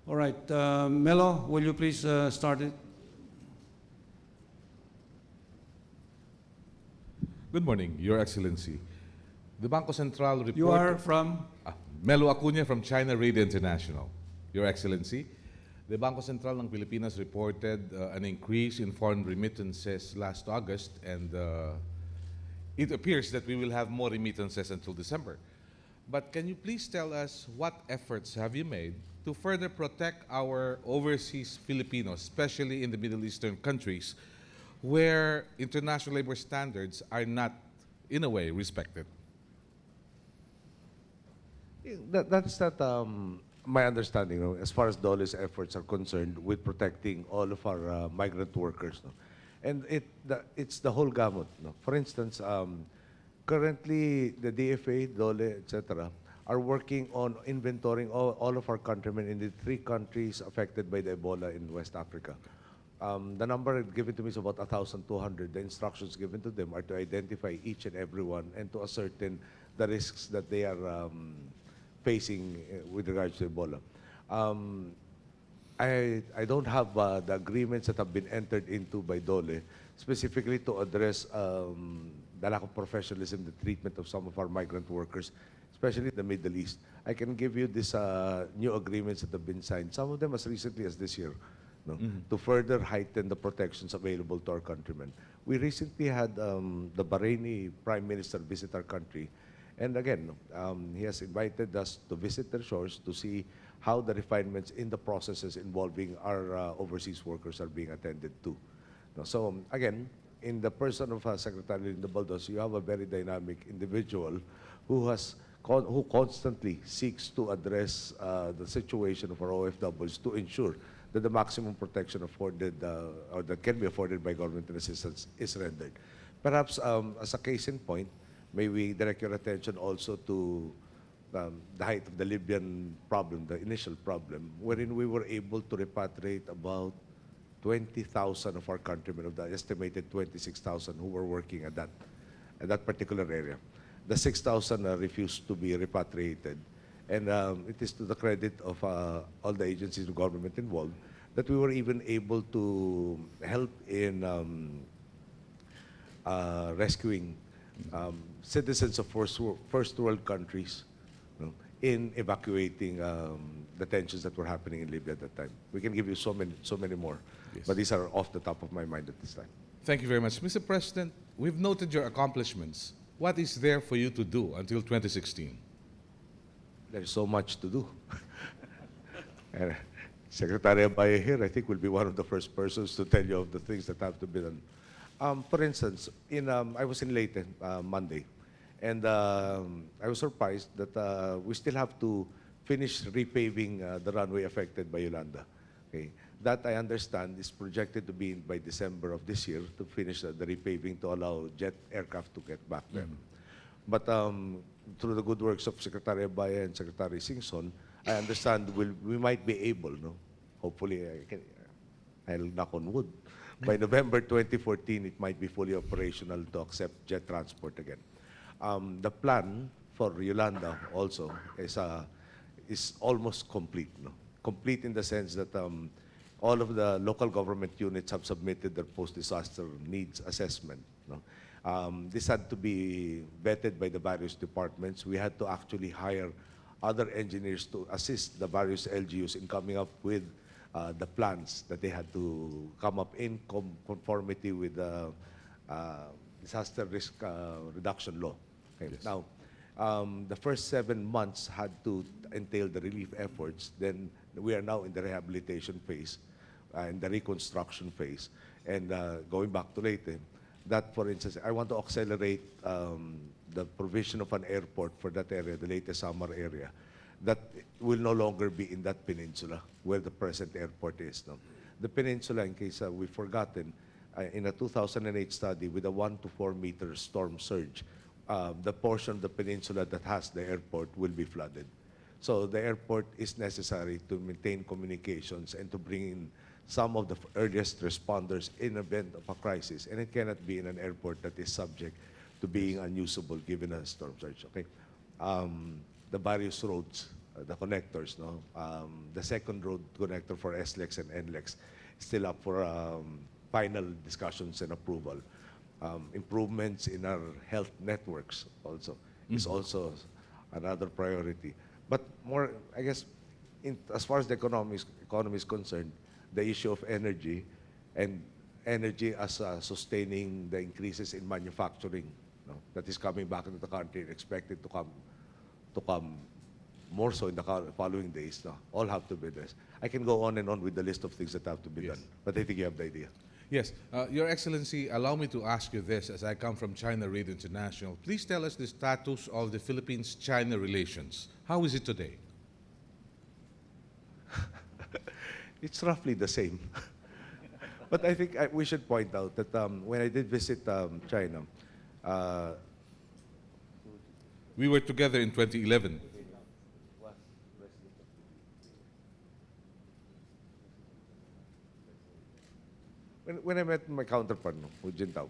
All right, Melo, will you please start it? Good morning, Your Excellency. The Bangko Sentral report... You are from? Melo Acuña from China Radio International. Your Excellency, the Bangko Sentral ng Pilipinas reported an increase in foreign remittances last August, and it appears that we will have more remittances until December. But can you please tell us what efforts have you made to further protect our overseas Filipinos, especially in the Middle Eastern countries, where international labor standards are not, in a way, respected? That's not my understanding, no, as far as DOLE's efforts are concerned with protecting all of our migrant workers. No? And it's the whole gamut. No? For instance, currently the DFA, DOLE, etc., are working on inventorying all of our countrymen in the 3 countries affected by the Ebola in West Africa. The number given to me is about 1,200. The instructions given to them are to identify each and every one and to ascertain the risks that they are facing with regards to Ebola. I don't have the agreements that have been entered into by DOLE specifically to address the lack of professionalism, the treatment of some of our migrant workers, especially in the Middle East. I can give you these new agreements that have been signed, some of them as recently as this year, no, to further heighten the protections available to our countrymen. We recently had the Bahraini Prime Minister visit our country, and again, he has invited us to visit their shores to see how the refinements in the processes involving our overseas workers are being attended to. No, so again, in the person of Secretary Linda Baldos, you have a very dynamic individual who constantly seeks to address the situation of our OFWs to ensure that the maximum protection afforded or that can be afforded by government assistance is rendered. Perhaps as a case in point, may we direct your attention also to the height of the Libyan problem, the initial problem, wherein we were able to repatriate about 20,000 of our countrymen, of the estimated 26,000 who were working at that particular area. The 6,000 refused to be repatriated. And it is to the credit of all the agencies of government involved that we were even able to help in rescuing citizens of first world countries, you know, in evacuating the tensions that were happening in Libya at that time. We can give you so many more, yes, but these are off the top of my mind at this time. Thank you very much. Mr. President, we've noted your accomplishments. What is there for you to do until 2016? There's so much to do. Secretary Abaya here, I think, will be one of the first persons to tell you of the things that have to be done. For instance, I was in Leyte Monday, and I was surprised that we still have to finish repaving the runway affected by Yolanda. Okay. That, I understand, is projected to be by December of this year to finish the repaving to allow jet aircraft to get back there. But through the good works of Secretary Abaya and Secretary Singson, I understand we might be able, no? Hopefully, I'll knock on wood. By November 2014, it might be fully operational to accept jet transport again. The plan for Yolanda also is almost complete, no? Complete in the sense that all of the local government units have submitted their post-disaster needs assessment, no? This had to be vetted by the various departments. We had to actually hire other engineers to assist the various LGUs in coming up with the plans that they had to come up in conformity with the disaster risk reduction law. Okay. Yes. Now, the first 7 months had to entail the relief efforts. Then we are now in the rehabilitation phase, in the reconstruction phase. And going back to Leyte, that, for instance, I want to accelerate the provision of an airport for that area, the Leyte Samar area, that will no longer be in that peninsula where the present airport is. No? The peninsula, in case we've forgotten, in a 2008 study with a 1 to 4 meter storm surge, the portion of the peninsula that has the airport will be flooded. So the airport is necessary to maintain communications and to bring in some of the earliest responders in event of a crisis. And it cannot be in an airport that is subject to being unusable given a storm surge. Okay? The various roads the connectors, no? The second road connector for SLEX and NLEX is still up for final discussions and approval. Improvements in our health networks also is also another priority. But more, I guess, as far as the economy is concerned, the issue of energy and energy as sustaining the increases in manufacturing, no, that is coming back into the country and expected to come more so in the following days. No, all have to be this. I can go on and on with the list of things that have to be done, but I think you have the idea. Yes, Your Excellency, allow me to ask you this as I come from China Read International. Please tell us the status of the Philippines-China relations. How is it today? It's roughly the same. But I think we should point out that when I did visit China, We were together in 2011. when I met my counterpart, no, Hu Jintao,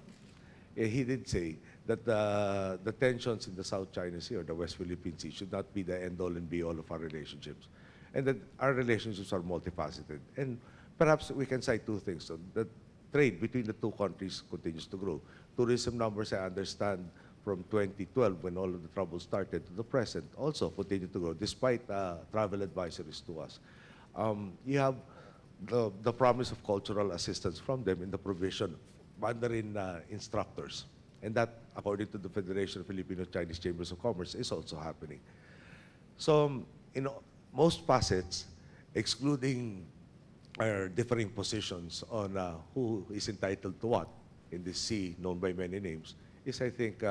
he did say that the tensions in the South China Sea or the West Philippine Sea should not be the end-all and be-all of our relationships, and that our relationships are multifaceted. And perhaps we can cite two things. So the trade between the two countries continues to grow. Tourism numbers, I understand, from 2012, when all of the trouble started, to the present, also continue to grow, despite travel advisories to us. You have the promise of cultural assistance from them in the provision of Mandarin instructors. And that, according to the Federation of Filipino-Chinese Chambers of Commerce, is also happening. So, in most facets, excluding our differing positions on who is entitled to what in this sea known by many names, is, I think,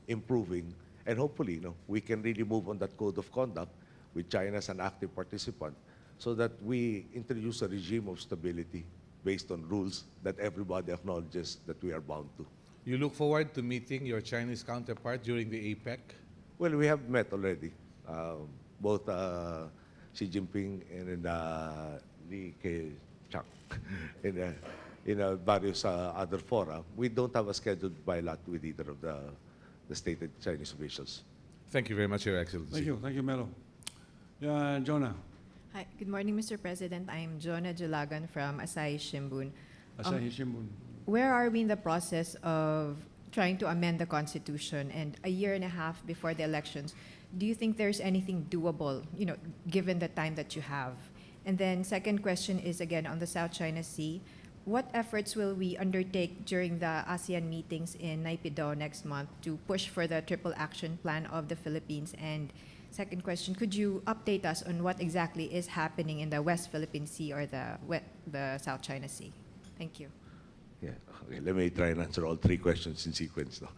improving. And hopefully, we can really move on that code of conduct with China as an active participant so that we introduce a regime of stability based on rules that everybody acknowledges that we are bound to. You look forward to meeting your Chinese counterpart during the APEC? Well, we have met already, both Xi Jinping and Li Keqiang in various other fora. We don't have a scheduled bilateral with either of the stated Chinese officials. Thank you very much, Your Excellency. Thank you, Melo. Yeah, Jonah, Hi, good morning, Mr. President. I'm Jonah Julagan from Asahi Shimbun. Asahi Shimbun. Where are we in the process of trying to amend the Constitution? And a year and a half before the elections, do you think there's anything doable, given the time that you have? And then second question is, again, on the South China Sea. What efforts will we undertake during the ASEAN meetings in Naypyidaw next month to push for the triple action plan of the Philippines? And second question, could you update us on what exactly is happening in the West Philippine Sea or the South China Sea? Thank you. Yeah, okay, let me try and answer all three questions in sequence now.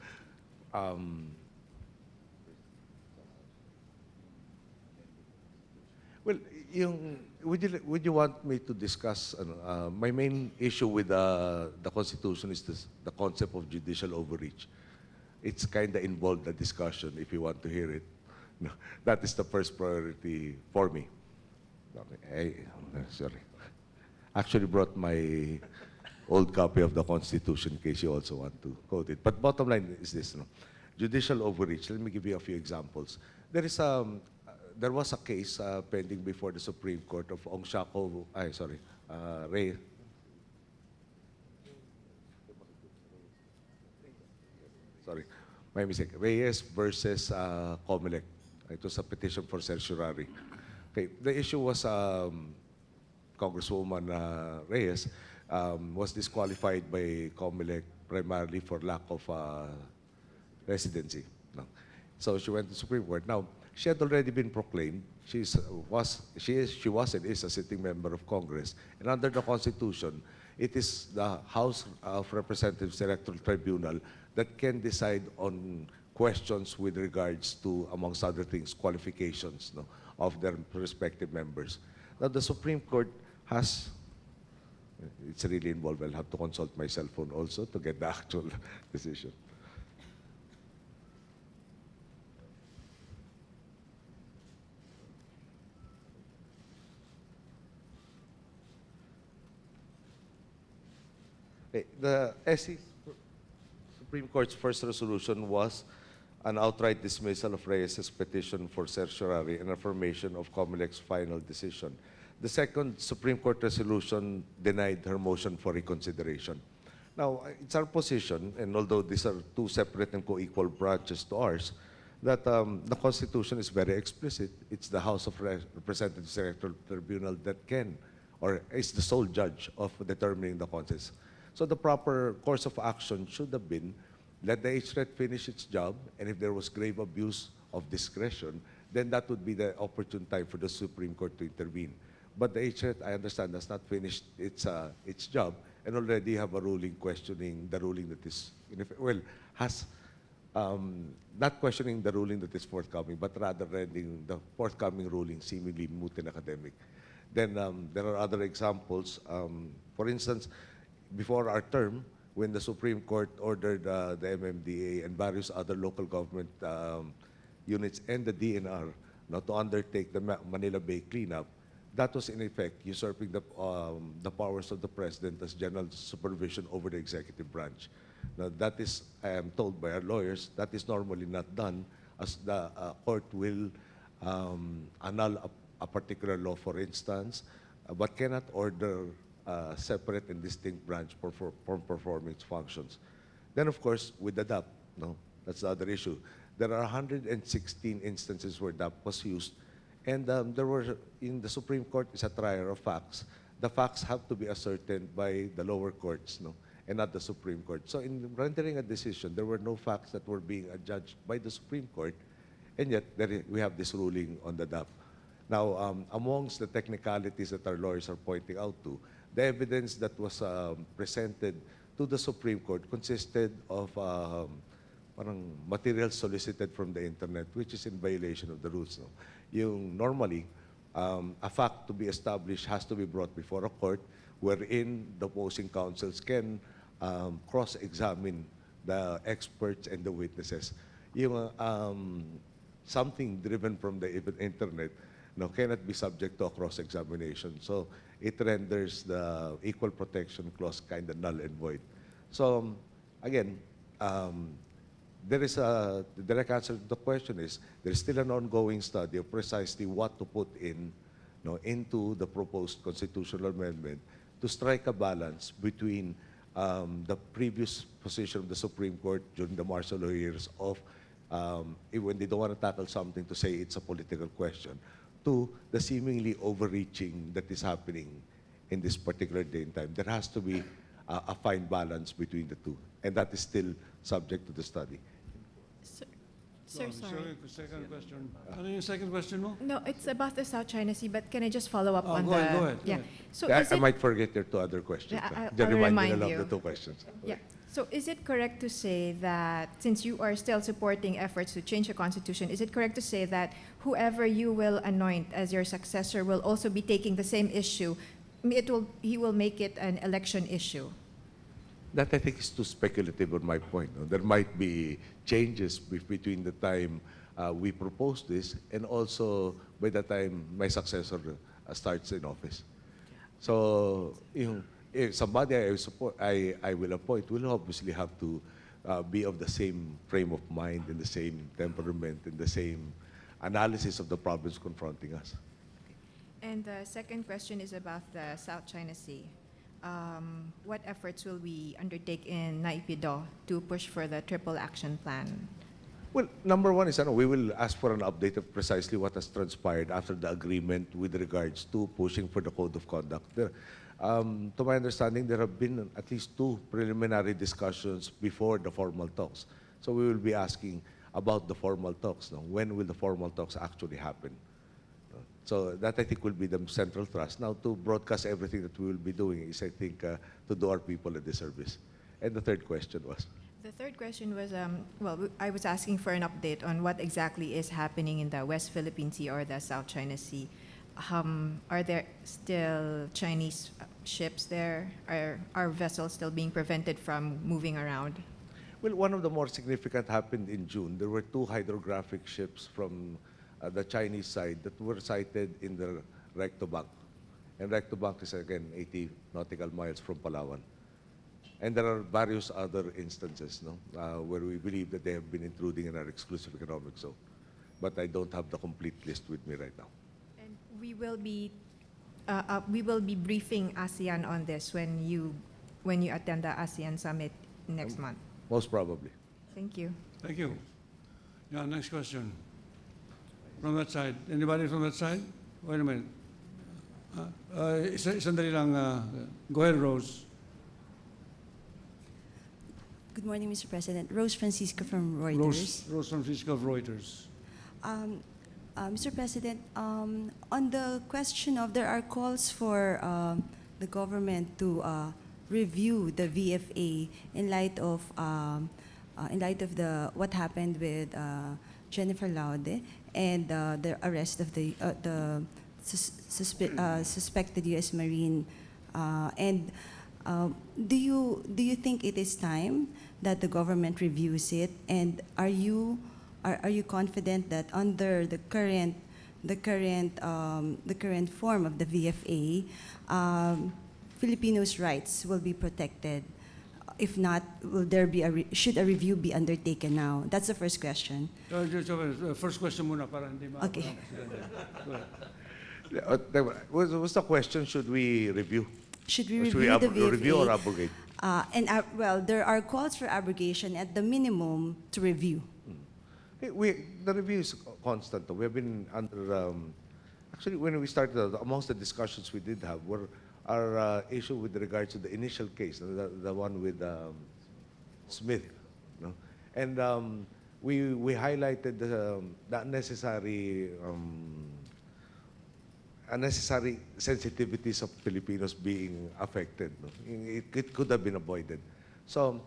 Well, would you want me to discuss? My main issue with the Constitution is the concept of judicial overreach. It's kind of involved a discussion if you want to hear it. No, that is the first priority for me. Okay, sorry. Actually brought my old copy of the Constitution in case you also want to quote it. But bottom line is this, judicial overreach. Let me give you a few examples. There was a case pending before the Supreme Court of Reyes versus Comelec. It was a petition for certiorari. Okay, the issue was Congresswoman Reyes was disqualified by Comelec primarily for lack of residency. No. So she went to the Supreme Court. Now, she had already been proclaimed. She was and is a sitting member of Congress. And under the Constitution, it is the House of Representatives Electoral Tribunal that can decide on questions with regards to, amongst other things, qualifications of their respective members. Now, the Supreme Court has, it's really involved. I'll have to consult my cell phone also to get the actual decision. Okay, the SC Supreme Court's first resolution was an outright dismissal of Reyes' petition for certiorari and affirmation of COMELEC's final decision. The second Supreme Court resolution denied her motion for reconsideration. Now, it's our position, and although these are two separate and co-equal branches to ours, that the Constitution is very explicit. It's the House of Representatives Electoral Tribunal that can, or is the sole judge of determining the contest. So the proper course of action should have been let the HRET finish its job, and if there was grave abuse of discretion, then that would be the opportune time for the Supreme Court to intervene. But the HRET, I understand, has not finished its job and already have a ruling questioning the ruling that is, not questioning the ruling that is forthcoming, but rather rendering the forthcoming ruling seemingly moot and academic. Then there are other examples. For instance, before our term, when the Supreme Court ordered the MMDA and various other local government units and the DNR to undertake the Manila Bay cleanup, that was in effect usurping the powers of the President as general supervision over the executive branch. Now, that is, I am told by our lawyers, that is normally not done, as the court will annul a particular law, for instance, but cannot order a separate and distinct branch from performing its functions. Then, of course, with the DAP, that's the other issue. There are 116 instances where DAP was used, and there were, in the Supreme Court, is a trier of facts. The facts have to be ascertained by the lower courts, and not the Supreme Court. So in rendering a decision, there were no facts that were being adjudged by the Supreme Court, and yet we have this ruling on the DAP. Now, amongst the technicalities that our lawyers are pointing out to, the evidence that was presented to the Supreme Court consisted of material solicited from the internet, which is in violation of the rules. Normally, a fact to be established has to be brought before a court wherein the opposing counsels can cross-examine the experts and the witnesses. Something driven from the internet cannot be subject to a cross-examination. So it renders the Equal Protection Clause kind of null and void. So again, there is the direct answer to the question is there is still an ongoing study of precisely what to put into the proposed constitutional amendment to strike a balance between the previous position of the Supreme Court during the martial law years of when they don't want to tackle something to say it's a political question, to the seemingly overreaching that is happening in this particular day and time. There has to be a fine balance between the two, and that is still subject to the study. Sir, sorry. Second question. Ano yung second question mo? No, it's about the South China Sea, but can I just follow up on Go the... ahead, go ahead. Yeah. So I is it, might forget your two other questions. Yeah, Just I'll remind me remind of you. the two questions. yeah. So is it correct to say that since you are still supporting efforts to change the Constitution, is it correct to say that whoever you will anoint as your successor will also be taking the same issue? He will make it an election issue? That I think is too speculative on my point. There might be changes between the time we propose this and also by the time my successor starts in office. So if somebody I will appoint will obviously have to be of the same frame of mind and the same temperament and the same analysis of the problems confronting us. And the second question is about the South China Sea. What efforts will we undertake in Naypyidaw to push for the triple action plan? Well, number one is we will ask for an update of precisely what has transpired after the agreement with regards to pushing for the code of conduct. To my understanding, there have been at least two preliminary discussions before the formal talks. So we will be asking about the formal talks. When will the formal talks actually happen? So that I think will be the central thrust. Now, to broadcast everything that we will be doing is, I think, to do our people a disservice. And the third question was? The third question was, I was asking for an update on what exactly is happening in the West Philippine Sea or the South China Sea. Are there still Chinese ships there? Are vessels still being prevented from moving around? Well, one of the more significant happened in June. There were two hydrographic ships from the Chinese side that were sighted in the Recto Bank. And Recto Bank is, again, 80 nautical miles from Palawan. And there are various other instances, no, where we believe that they have been intruding in our exclusive economic zone. But I don't have the complete list with me right now. And we will be briefing ASEAN on this when you attend the ASEAN summit next month. Most probably. Thank you. Thank you. Yeah, next question. From that side. Anybody from that side? Wait a minute. Sandali lang. Go ahead, Rose. Good morning, Mr. President. Rose Francisco from Reuters. Rose Francisco of Reuters. Mr. President, on the question of there are calls for the government to review the VFA in light of what happened with Jennifer Laude and the arrest of the suspected U.S. Marine. Do you think it is time that the government reviews it? And are you confident that under the current form of the VFA, Filipinos' rights will be protected? If not, should a review be undertaken now? That's the first question. First question muna para hindi ma... Okay. What's the question? Should we review? Should we review the VFA? Review or abrogate? Well, there are calls for abrogation at the minimum to review. The review is constant. We have been under... actually, when we started, amongst the discussions we did have were our issue with regards to the initial case, the one with Smith. No? And we highlighted the unnecessary sensitivities of Filipinos being affected. No? It could have been avoided. So,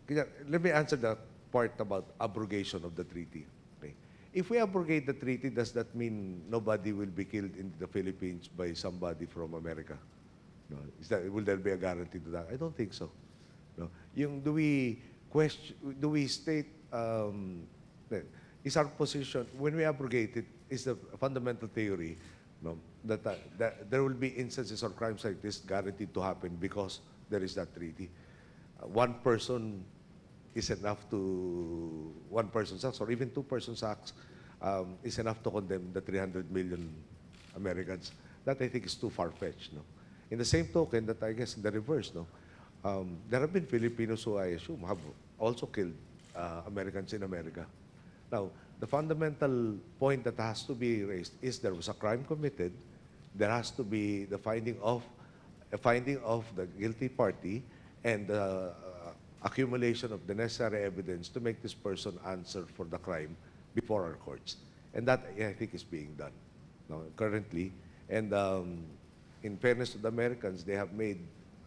let me answer the part about abrogation of the treaty. Okay. If we abrogate the treaty, does that mean nobody will be killed in the Philippines by somebody from America? No. Will there be a guarantee to that? I don't think so. No. Do we state, is our position, when we abrogate it, is the fundamental theory, no, that there will be instances or crimes like this guaranteed to happen because there is that treaty. One person's acts, or even two persons' acts, is enough to condemn the 300 million Americans. That I think is too far-fetched. No? In the same token, that I guess in the reverse, no, there have been Filipinos who I assume have also killed Americans in America. Now, the fundamental point that has to be raised is there was a crime committed. There has to be the finding of the guilty party and the accumulation of the necessary evidence to make this person answer for the crime before our courts. And that, I think, is being done now, currently. And in fairness to the Americans, they have made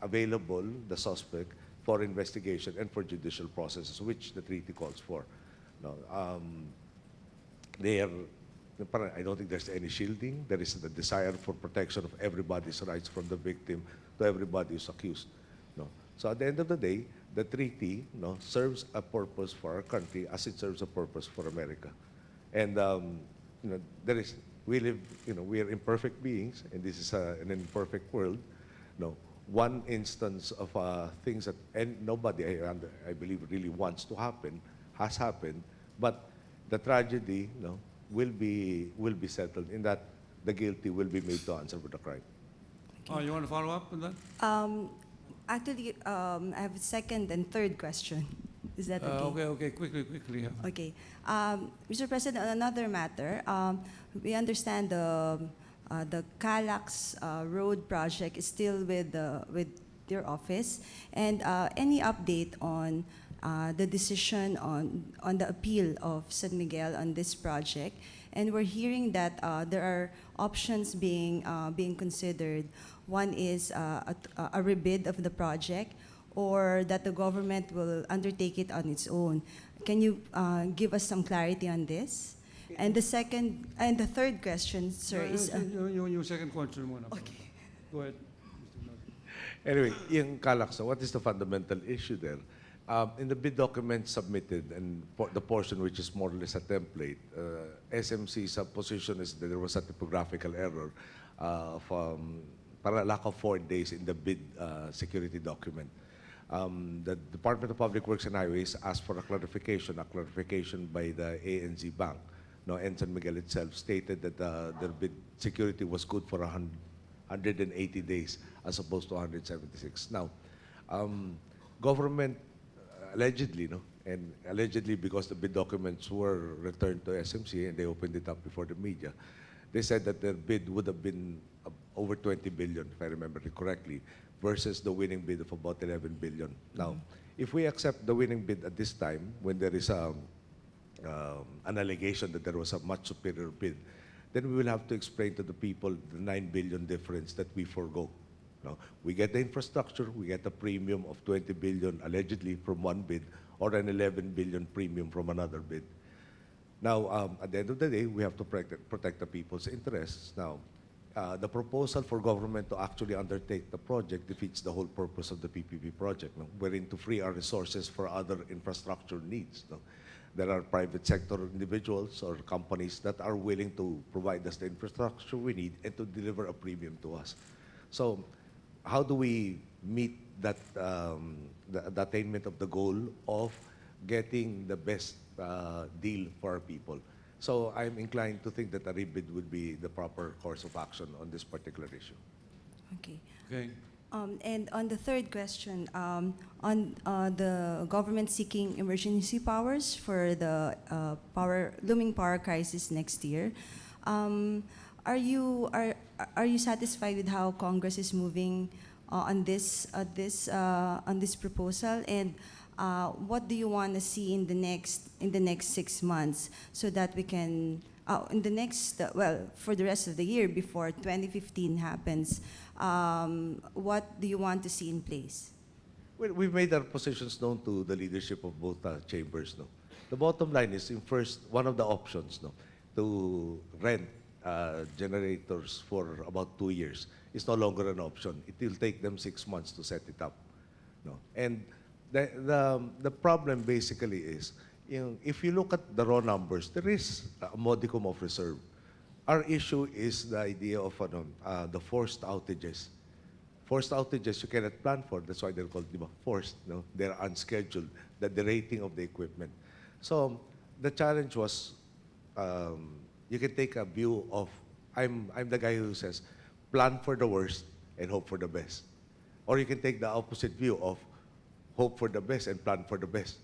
available the suspect for investigation and for judicial processes, which the treaty calls for. Now, I don't think there's any shielding. There is the desire for protection of everybody's rights, from the victim to everybody who's accused. No. So at the end of the day, the treaty, no, serves a purpose for our country as it serves a purpose for America. And we live, we are imperfect beings, and this is an imperfect world. No, one instance of things that nobody, I believe, really wants to happen has happened, but the tragedy, will be settled in that the guilty will be made to answer for the crime. You want to follow up on that? Actually, I have a second and third question. Is that okay? Okay, quickly. Yeah. Okay. Mr. President, on another matter, we understand the Calax Road project is still with your office. And any update on the decision on the appeal of San Miguel on this project? And we're hearing that there are options being considered. One is a rebid of the project, or that the government will undertake it on its own. Can you give us some clarity on this? And the third question, sir, is... Yung second question muna. Okay. Go ahead. Anyway, in Calax, what is the fundamental issue there? In the bid document submitted, and the portion which is more or less a template, SMC's position is that there was a typographical error of para lack of 4 days in the bid security document. The Department of Public Works and Highways asked for a clarification by the ANZ Bank. No, and San Miguel itself stated that their bid security was good for 180 days as opposed to 176. Now, government allegedly, no, and allegedly because the bid documents were returned to SMC and they opened it up before the media, they said that their bid would have been over 20 billion, if I remember it correctly, versus the winning bid of about 11 billion. Now, if we accept the winning bid at this time, when there is an allegation that there was a much superior bid, then we will have to explain to the people the 9 billion difference that we forego. No? We get the infrastructure, we get a premium of 20 billion allegedly from one bid, or an 11 billion premium from another bid. Now, at the end of the day, we have to protect the people's interests. Now, the proposal for government to actually undertake the project defeats the whole purpose of the PPP project, no? Wherein to free our resources for other infrastructure needs. No? There are private sector individuals or companies that are willing to provide us the infrastructure we need and to deliver a premium to us. So, how do we meet that the attainment of the goal of getting the best deal for our people? So I'm inclined to think that a rebid would be the proper course of action on this particular issue. Okay. Okay. And on the third question, on the government seeking emergency powers for the looming power crisis next year, are you satisfied with how Congress is moving on this proposal? And what do you want to see in the next 6 months so that we can for the rest of the year before 2015 happens? What do you want to see in place? Well, we've made our positions known to the leadership of both chambers. No, the bottom line is, one of the options, no, to rent generators for about 2 years is no longer an option. It will take them 6 months to set it up. No, and the problem basically is, if you look at the raw numbers, there is a modicum of reserve. Our issue is the idea of the forced outages. Forced outages you cannot plan for. That's why they're called forced. No? They're unscheduled. The rating of the equipment. So the challenge was, you can take a view of, I'm the guy who says, plan for the worst and hope for the best. Or you can take the opposite view of hope for the best and plan for the best.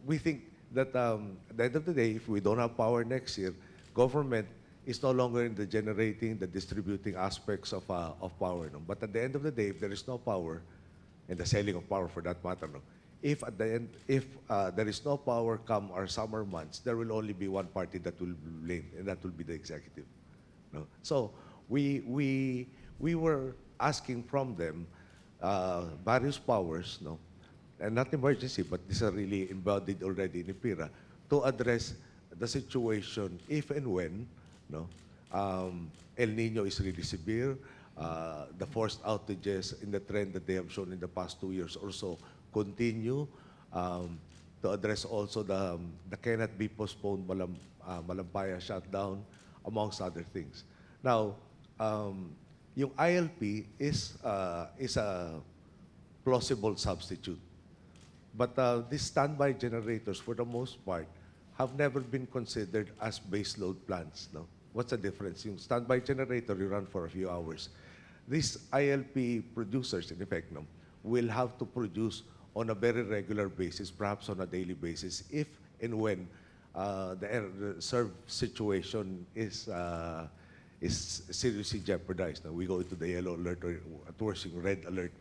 We think that at the end of the day, if we don't have power next year, government is no longer in the generating, the distributing aspects of power. No? But at the end of the day, if there is no power, and the selling of power for that matter, no? If there is no power come our summer months, there will only be one party that will be blamed, and that will be the executive. No? So we were asking from them various powers, no? And not emergency, but these are really embodied already in IPIRA, to address the situation if and when, no, El Nino is really severe, the forced outages in the trend that they have shown in the past 2 years or so continue, to address also the cannot be postponed Malampaya shutdown, amongst other things. Now, yung ILP is a plausible substitute. But these standby generators, for the most part, have never been considered as baseload plants. No? What's the difference? Yung standby generator, you run for a few hours. These ILP producers, in effect, no, will have to produce on a very regular basis, perhaps on a daily basis, if and when the serve situation is seriously jeopardized. Now, we go into the yellow alert or at worst, red alert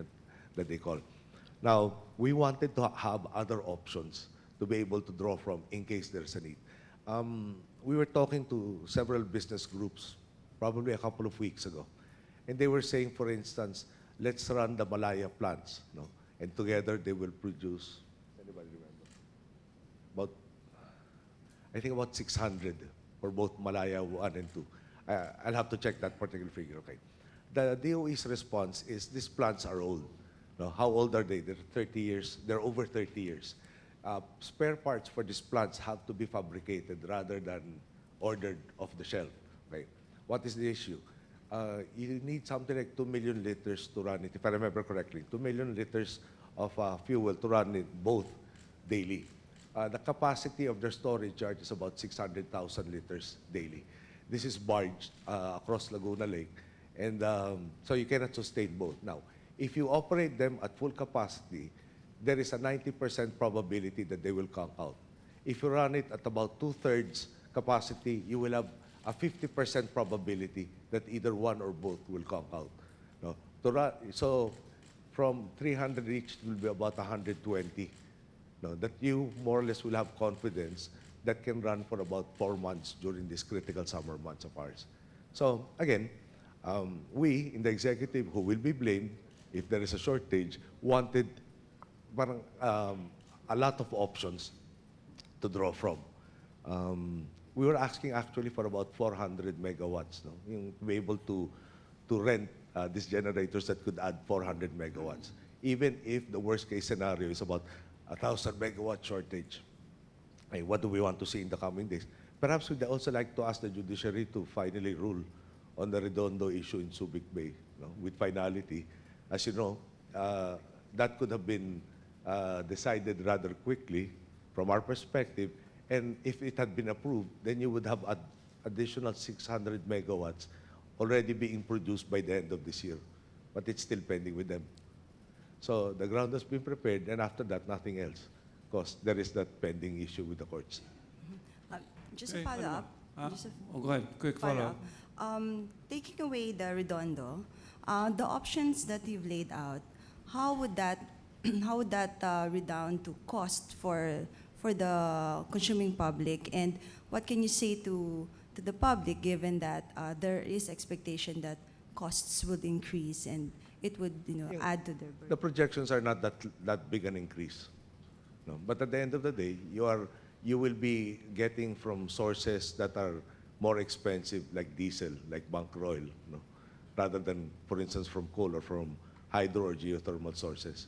that they call. Now, we wanted to have other options to be able to draw from in case there's a need. We were talking to several business groups probably a couple of weeks ago. And they were saying, for instance, let's run the Malaya plants. No? And together they will produce, anybody remember? I think about 600 for both Malaya 1 and 2. I'll have to check that particular figure, okay? The DOE's response is these plants are old. No? How old are they? They're 30 years. They're over 30 years. Spare parts for these plants have to be fabricated rather than ordered off the shelf. Okay? What is the issue? you need something like 2 million liters to run it, if I remember correctly, 2 million liters of fuel to run it both daily. The capacity of their storage yard is about 600,000 liters daily. This is barged across Laguna Lake, and so you cannot sustain both. Now, if you operate them at full capacity, there is a 90% probability that they will conk out. If you run it at about 2/3 capacity, you will have a 50% probability that either one or both will conk out. No? So from 300 each, it will be about 120. No? That you more or less will have confidence that can run for about 4 months during these critical summer months of ours. So again, we in the executive, who will be blamed if there is a shortage, wanted parang, a lot of options to draw from. We were asking actually for about 400 megawatts, no? Yung to be able to rent these generators that could add 400 megawatts, even if the worst case scenario is about 1,000 megawatt shortage. Hey, what do we want to see in the coming days? Perhaps we'd also like to ask the judiciary to finally rule on the Redondo issue in Subic Bay, no? With finality. As you know, that could have been decided rather quickly from our perspective, and if it had been approved, then you would have additional 600 megawatts already being produced by the end of this year, but it's still pending with them. So the ground has been prepared, and after that, nothing else, because there is that pending issue with the courts. Just a Okay, follow-up. Huh? Just a Oh, go ahead. Quick follow-up. Taking away the Redondo, the options that you've laid out, how would that redound to cost for the consuming public, and what can you say to the public, given that there is expectation that costs would increase and it would add to their burden? The projections are not that big an increase. No? But at the end of the day, you will be getting from sources that are more expensive, like diesel, like bunker oil, no? Rather than, for instance, from coal or from hydro or geothermal sources.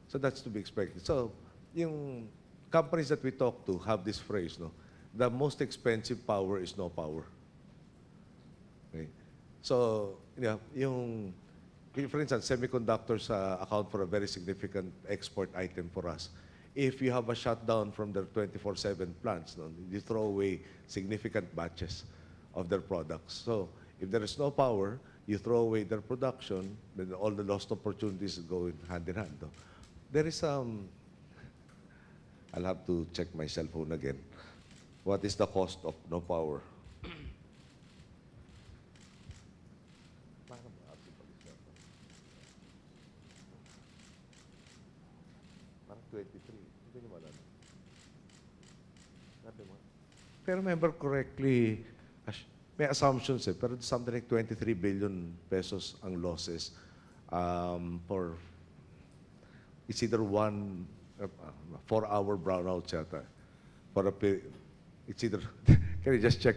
So that's to be expected. So yung companies that we talk to have this phrase, no? The most expensive power is no power. Okay? So, for instance, semiconductors account for a very significant export item for us. If you have a shutdown from their 24/7 plants, no, you throw away significant batches of their products. So if there is no power, you throw away their production, then all the lost opportunities go hand in hand. No? There is I'll have to check my cell phone again. What is the cost of no power? Parang 23. Hindi naman ano. If I remember correctly, may assumptions pero something like 23 billion pesos ang losses for it's either 4-hour brownouts yata. It's either, can you just check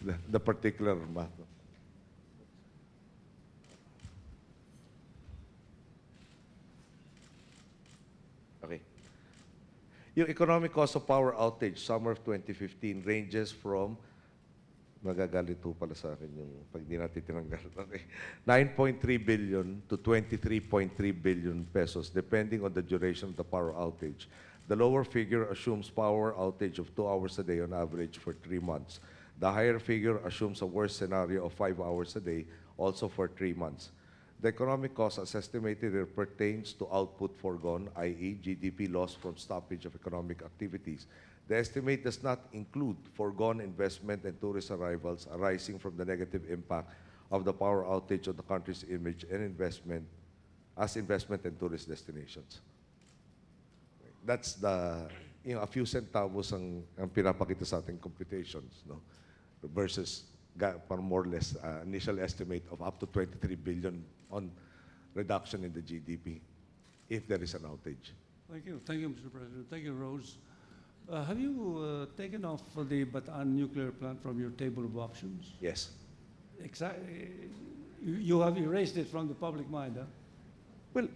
the particular math? Okay. Yung economic cost of power outage, summer of 2015, ranges from, magagalito pala sa akin yung pag di natin tinanggal. Okay. 9.3 billion to 23.3 billion pesos, depending on the duration of the power outage. The lower figure assumes power outage of 2 hours a day on average for 3 months. The higher figure assumes a worst scenario of 5 hours a day, also for 3 months. The economic cost as estimated pertains to output foregone, i.e. GDP loss from stoppage of economic activities. The estimate does not include foregone investment and tourist arrivals arising from the negative impact of the power outage on the country's image and investment and tourist destinations. That's a few centavos ang pinapakita sa ating computations, no? Versus more or less initial estimate of up to 23 billion on reduction in the GDP if there is an outage. Thank you. Thank you, Mr. President. Thank you, Rose. Have you taken off the Bataan nuclear plant from your table of options? Yes. You have erased it from the public mind, huh? Well,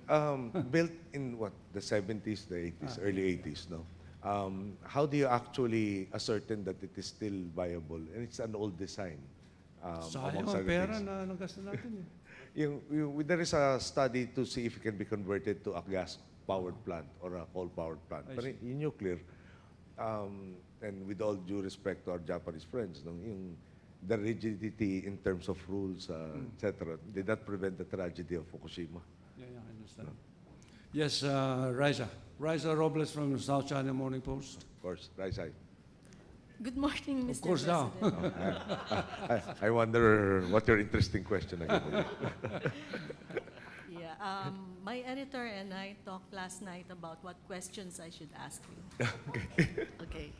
built in the 70s, the 80s, early 80s, no? How do you actually ascertain that it is still viable? And it's an old design. Sayang amongst ang other pera things. na nagasta natin eh. There is a study to see if it can be converted to a gas-powered plant or a coal-powered plant. I But see. in nuclear, and with all due respect to our Japanese friends, no, the rigidity in terms of rules, etc., did not prevent the tragedy of Fukushima. Yeah, I understand. Yes, Raisa. Raisa Robles from the South China Morning Post. Of course, right side. Good morning, Mr. Of course now. President. I wonder what your interesting question again. Yeah, my editor and I talked last night about what questions I should ask you. Okay.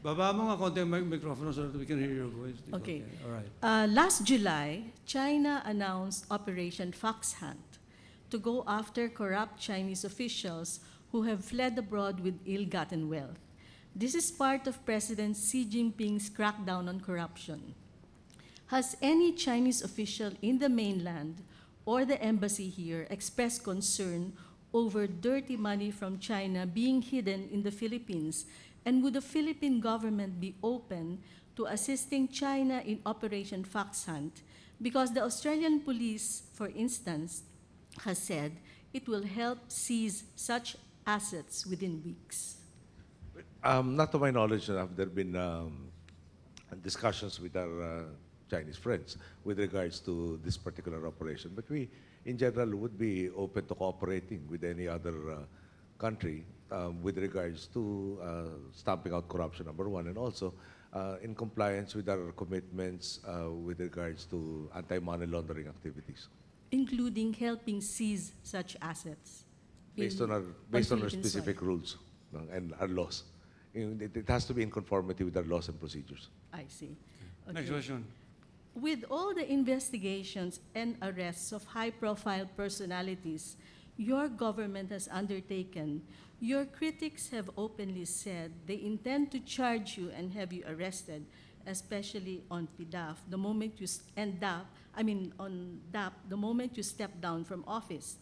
Baba mo nga konti ang microphone so that we can hear your voice. Okay. All right. Last July, China announced Operation Fox Hunt to go after corrupt Chinese officials who have fled abroad with ill-gotten wealth. This is part of President Xi Jinping's crackdown on corruption. Has any Chinese official in the mainland or the embassy here expressed concern over dirty money from China being hidden in the Philippines? And would the Philippine government be open to assisting China in Operation Fox Hunt? Because the Australian police, for instance, has said it will help seize such assets within weeks. Not to my knowledge, have there been discussions with our Chinese friends with regards to this particular operation. But we, in general, would be open to cooperating with any other country with regards to stamping out corruption, number one, and also in compliance with our commitments with regards to anti-money laundering activities. Including helping seize such assets. Based on our Philippine specific soil. rules, no, and our laws. It has to be in conformity with our laws and procedures. I see. Next Okay. question. With all the investigations and arrests of high-profile personalities your government has undertaken, your critics have openly said they intend to charge you and have you arrested, especially on PDAF, the moment you on DAP, the moment you step down from office.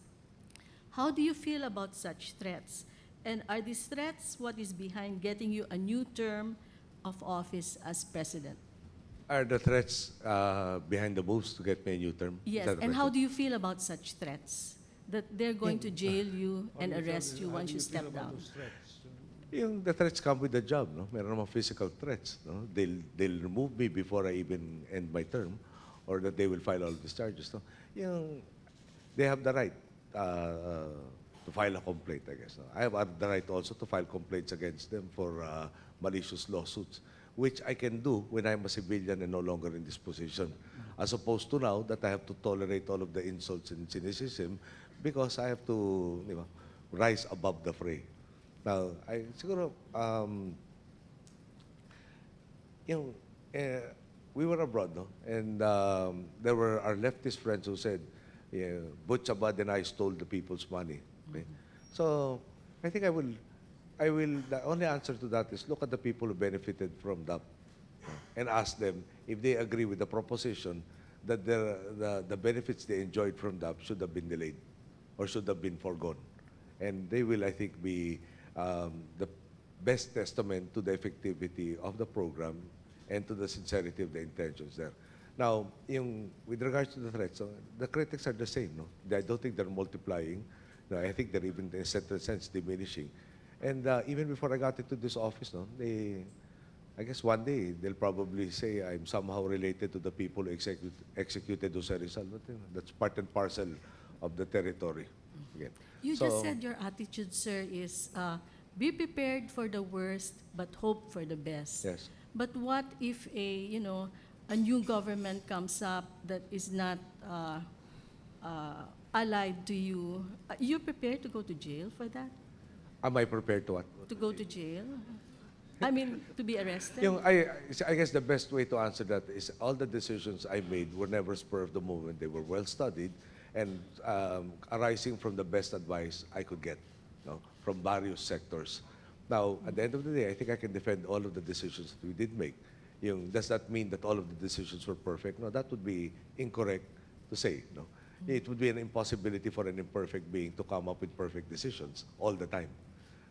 How do you feel about such threats? And are these threats what is behind getting you a new term of office as president? Are the threats behind the moves to get me a new term? Is Yes, that the and how question? do you feel about such threats? That they're going to jail you and How do arrest feel- you how once do you feel step about down? those threats? The threats come with the job, no? Meron namang physical threats, no? They'll remove me before I even end my term, or that they will file all these charges, no? They have the right to file a complaint, I guess. No? I have the right also to file complaints against them for malicious lawsuits, which I can do when I'm a civilian and no longer in this position, as opposed to now that I have to tolerate all of the insults and cynicism because I have to, rise above the fray. Now, siguro, we were abroad, no? And there were our leftist friends who said, Butch Abad and I stole the people's money. Okay? So, I think the only answer to that is look at the people who benefited from that and ask them if they agree with the proposition that the benefits they enjoyed from that should have been delayed or should have been foregone. And they will, I think, be the best testament to the effectivity of the program and to the sincerity of the intentions there. Now, with regards to the threats, the critics are the same. No? I don't think they're multiplying. No, I think they're even, in a certain sense, diminishing. And even before I got into this office, no, I guess one day they'll probably say I'm somehow related to the people who executed Jose Rizal. But that's part and parcel of the territory. Again. You So- just said your attitude, sir, is be prepared for the worst but hope for the best. Yes. But what if a new government comes up that is not allied to you? You're prepared to go to jail for that? Am I prepared to what? To go to jail? I mean, to be arrested? I guess the best way to answer that is all the decisions I made were never spur of the moment. They were well studied and arising from the best advice I could get, from various sectors. Now, at the end of the day, I think I can defend all of the decisions that we did make. Does that mean that all of the decisions were perfect? No, that would be incorrect to say. No, it would be an impossibility for an imperfect being to come up with perfect decisions all the time.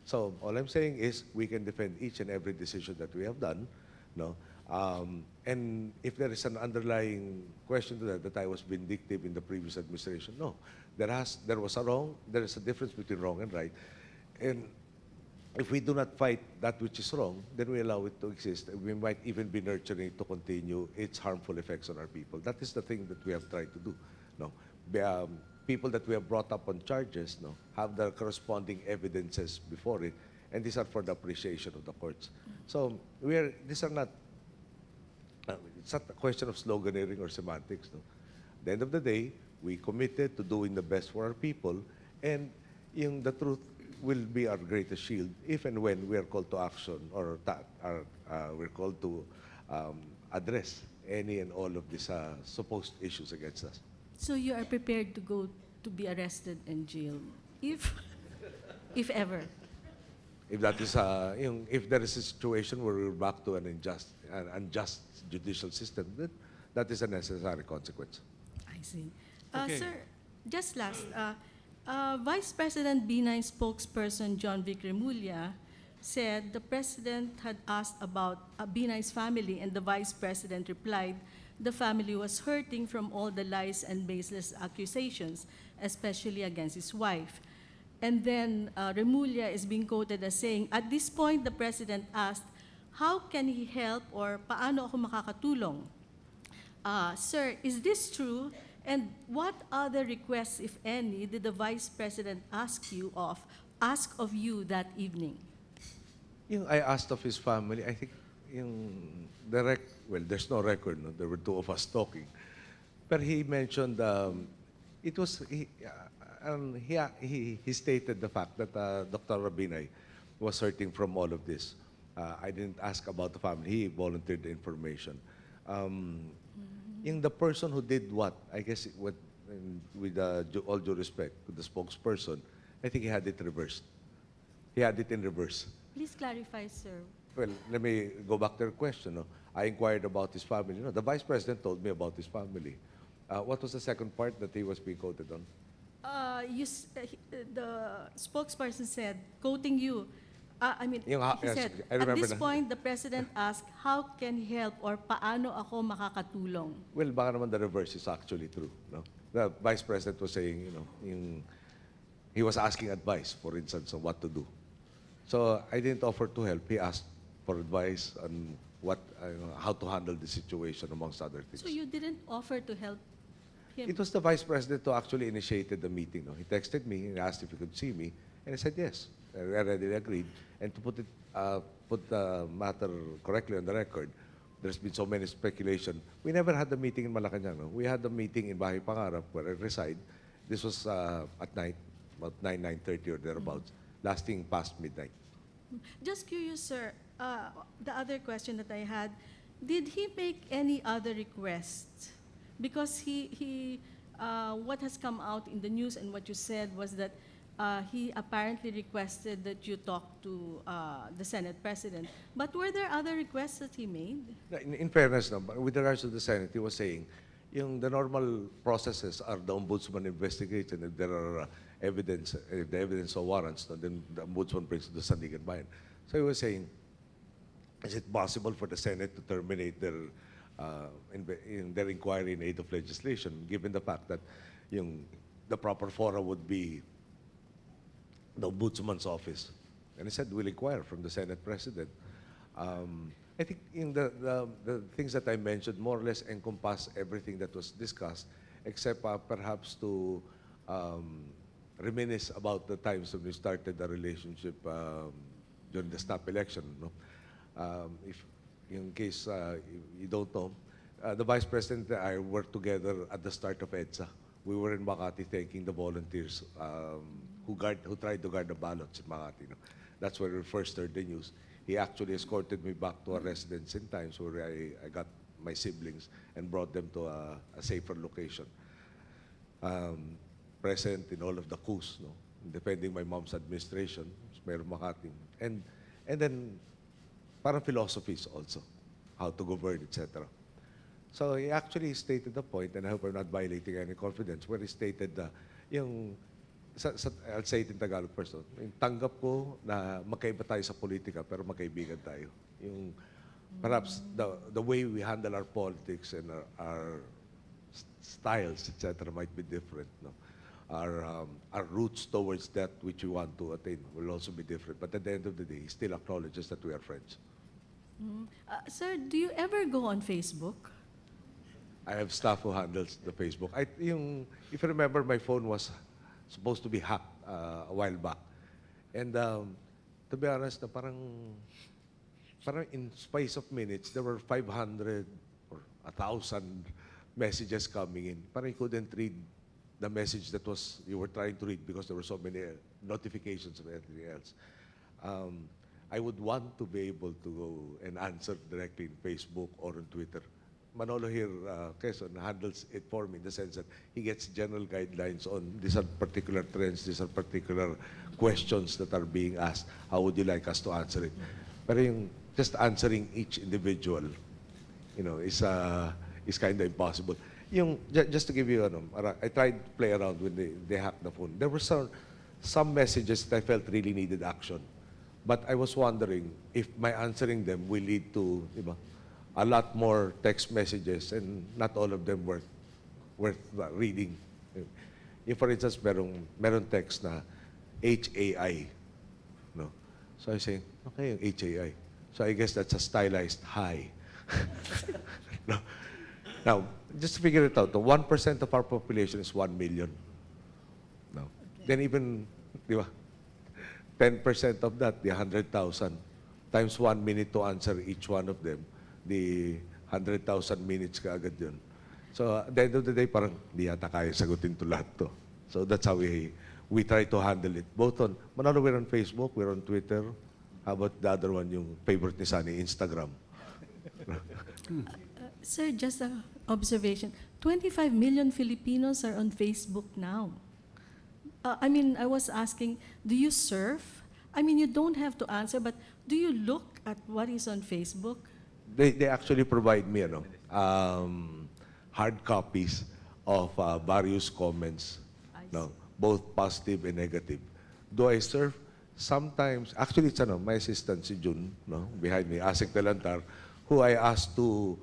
So all I'm saying is we can defend each and every decision that we have done. No, And if there is an underlying question to that I was vindictive in the previous administration, no. There was a wrong, there is a difference between wrong and right. And if we do not fight that which is wrong, then we allow it to exist. We might even be nurturing it to continue its harmful effects on our people. That is the thing that we have tried to do. No, people that we have brought up on charges, no, have the corresponding evidences before it, and these are for the appreciation of the courts. So these are not. It's not a question of sloganeering or semantics. No? At the end of the day, we committed to doing the best for our people, and the truth will be our greatest shield if and when we are called to action or we're called to address any and all of these supposed issues against us. So you are prepared to go to be arrested and jailed, if ever. If that is if there is a situation where we're back to an unjust judicial system, then that is a necessary consequence. I see. Okay. Sir, just last, Vice President B9 spokesperson John Vic Remulla said the president had asked about B9's family, and the vice president replied the family was hurting from all the lies and baseless accusations, especially against his wife. And then Remulla is being quoted as saying, at this point, the president asked, how can he help or paano ako makakatulong? Sir, is this true? And what other requests, if any, did the vice president ask of you that evening? I asked of his family. I think well, there's no record. No? There were two of us talking, but he mentioned it was he stated the fact that Dr. Rabinay was hurting from all of this. I didn't ask about the family. He volunteered the information. In the person who did what, I guess, with all due respect to the spokesperson, I think he had it reversed. He had it in reverse. Please clarify, sir. Well, let me go back to your question. No? I inquired about his family. No, the vice president told me about his family. What was the second part that he was being quoted on? The spokesperson said, quoting you, he Yes, said, I at remember this na. point, the president asked, how can he help or paano ako makakatulong? Well, baka naman the reverse is actually true. No? The vice president was saying, he was asking advice, for instance, on what to do. So I didn't offer to help. He asked for advice on how to handle the situation, amongst other things. So you didn't offer to help him? It was the vice president who actually initiated the meeting. No? He texted me and asked if he could see me, and I said yes. I readily agreed. And to put the matter correctly on the record, there's been so many speculation. We never had the meeting in Malacanang. No? We had the meeting in Bahay Pangarap, where I reside. This was at night, about 9:30 or thereabouts, lasting past midnight. Just curious, sir, the other question that I had, did he make any other requests? Because what has come out in the news and what you said was that he apparently requested that you talk to the Senate President. But were there other requests that he made? In fairness, no, with regards to the Senate, he was saying, the normal processes are the ombudsman investigates, and if there are evidence, if the evidence or warrants, then the ombudsman brings it to Sandigan Bayan. So he was saying, is it possible for the Senate to terminate their inquiry in aid of legislation, given the fact that the proper forum would be the ombudsman's office? And he said, we'll inquire from the Senate President. I think the things that I mentioned more or less encompass everything that was discussed, except perhaps to reminisce about the times when we started the relationship during the snap election. No? If in case you don't know, the Vice President and I worked together at the start of EDSA. We were in Makati thanking the volunteers who tried to guard the ballots in Makati. No? That's where we first heard the news. He actually escorted me back to our residence in times where I got my siblings and brought them to a safer location. Present in all of the coups, no? Defending my mom's administration, Mayor Makati. And then parang philosophies also, how to govern, etc. So he actually stated the point, and I hope I'm not violating any confidence, where he stated I'll say it in Tagalog first. Tanggap ko na magkaiba tayo sa politika, pero magkaibigan tayo. Perhaps the way we handle our politics and our styles, etc., might be different. No? Our routes towards that which we want to attain will also be different. But at the end of the day, he still acknowledges that we are friends. Sir, do you ever go on Facebook? I have staff who handles the Facebook. If you remember, my phone was supposed to be hacked a while back. And to be honest, parang in space of minutes, there were 500 or 1,000 messages coming in. Parang you couldn't read the message that you were trying to read because there were so many notifications of everything else. I would want to be able to go and answer directly in Facebook or on Twitter. Manolo here, Quezon, handles it for me in the sense that he gets general guidelines on these are particular trends, these are particular questions that are being asked. How would you like us to answer it? Pero yung just answering each individual, is kind of impossible. Just to give you, I tried to play around when they hacked the phone. There were some messages that I felt really needed action. But I was wondering if my answering them will lead to, a lot more text messages and not all of them worth reading. If, for instance, meron text na HAI. No? So I say, okay, yung HAI. So I guess that's a stylized hi. No? Now, just to figure it out, the 1% of our population is 1 million. No? Okay. Then even, 10% of that, the 100,000, times 1 minute to answer each one of them, the 100,000 minutes ka agad yun. So at the end of the day, parang di yata kaya sagutin to lahat to. So that's how we try to handle it. Both on, Manalo, we're on Facebook, we're on Twitter. How about the other one, yung favorite ni Sunny, Instagram? Sir, just an observation. 25 million Filipinos are on Facebook now. I was asking, do you surf? You don't have to answer, but do you look at what is on Facebook? They actually provide me hard copies of various comments, both positive and negative. Do I surf? Sometimes, actually it's my assistant, si Jun, behind me, Asik Delantar, who I asked to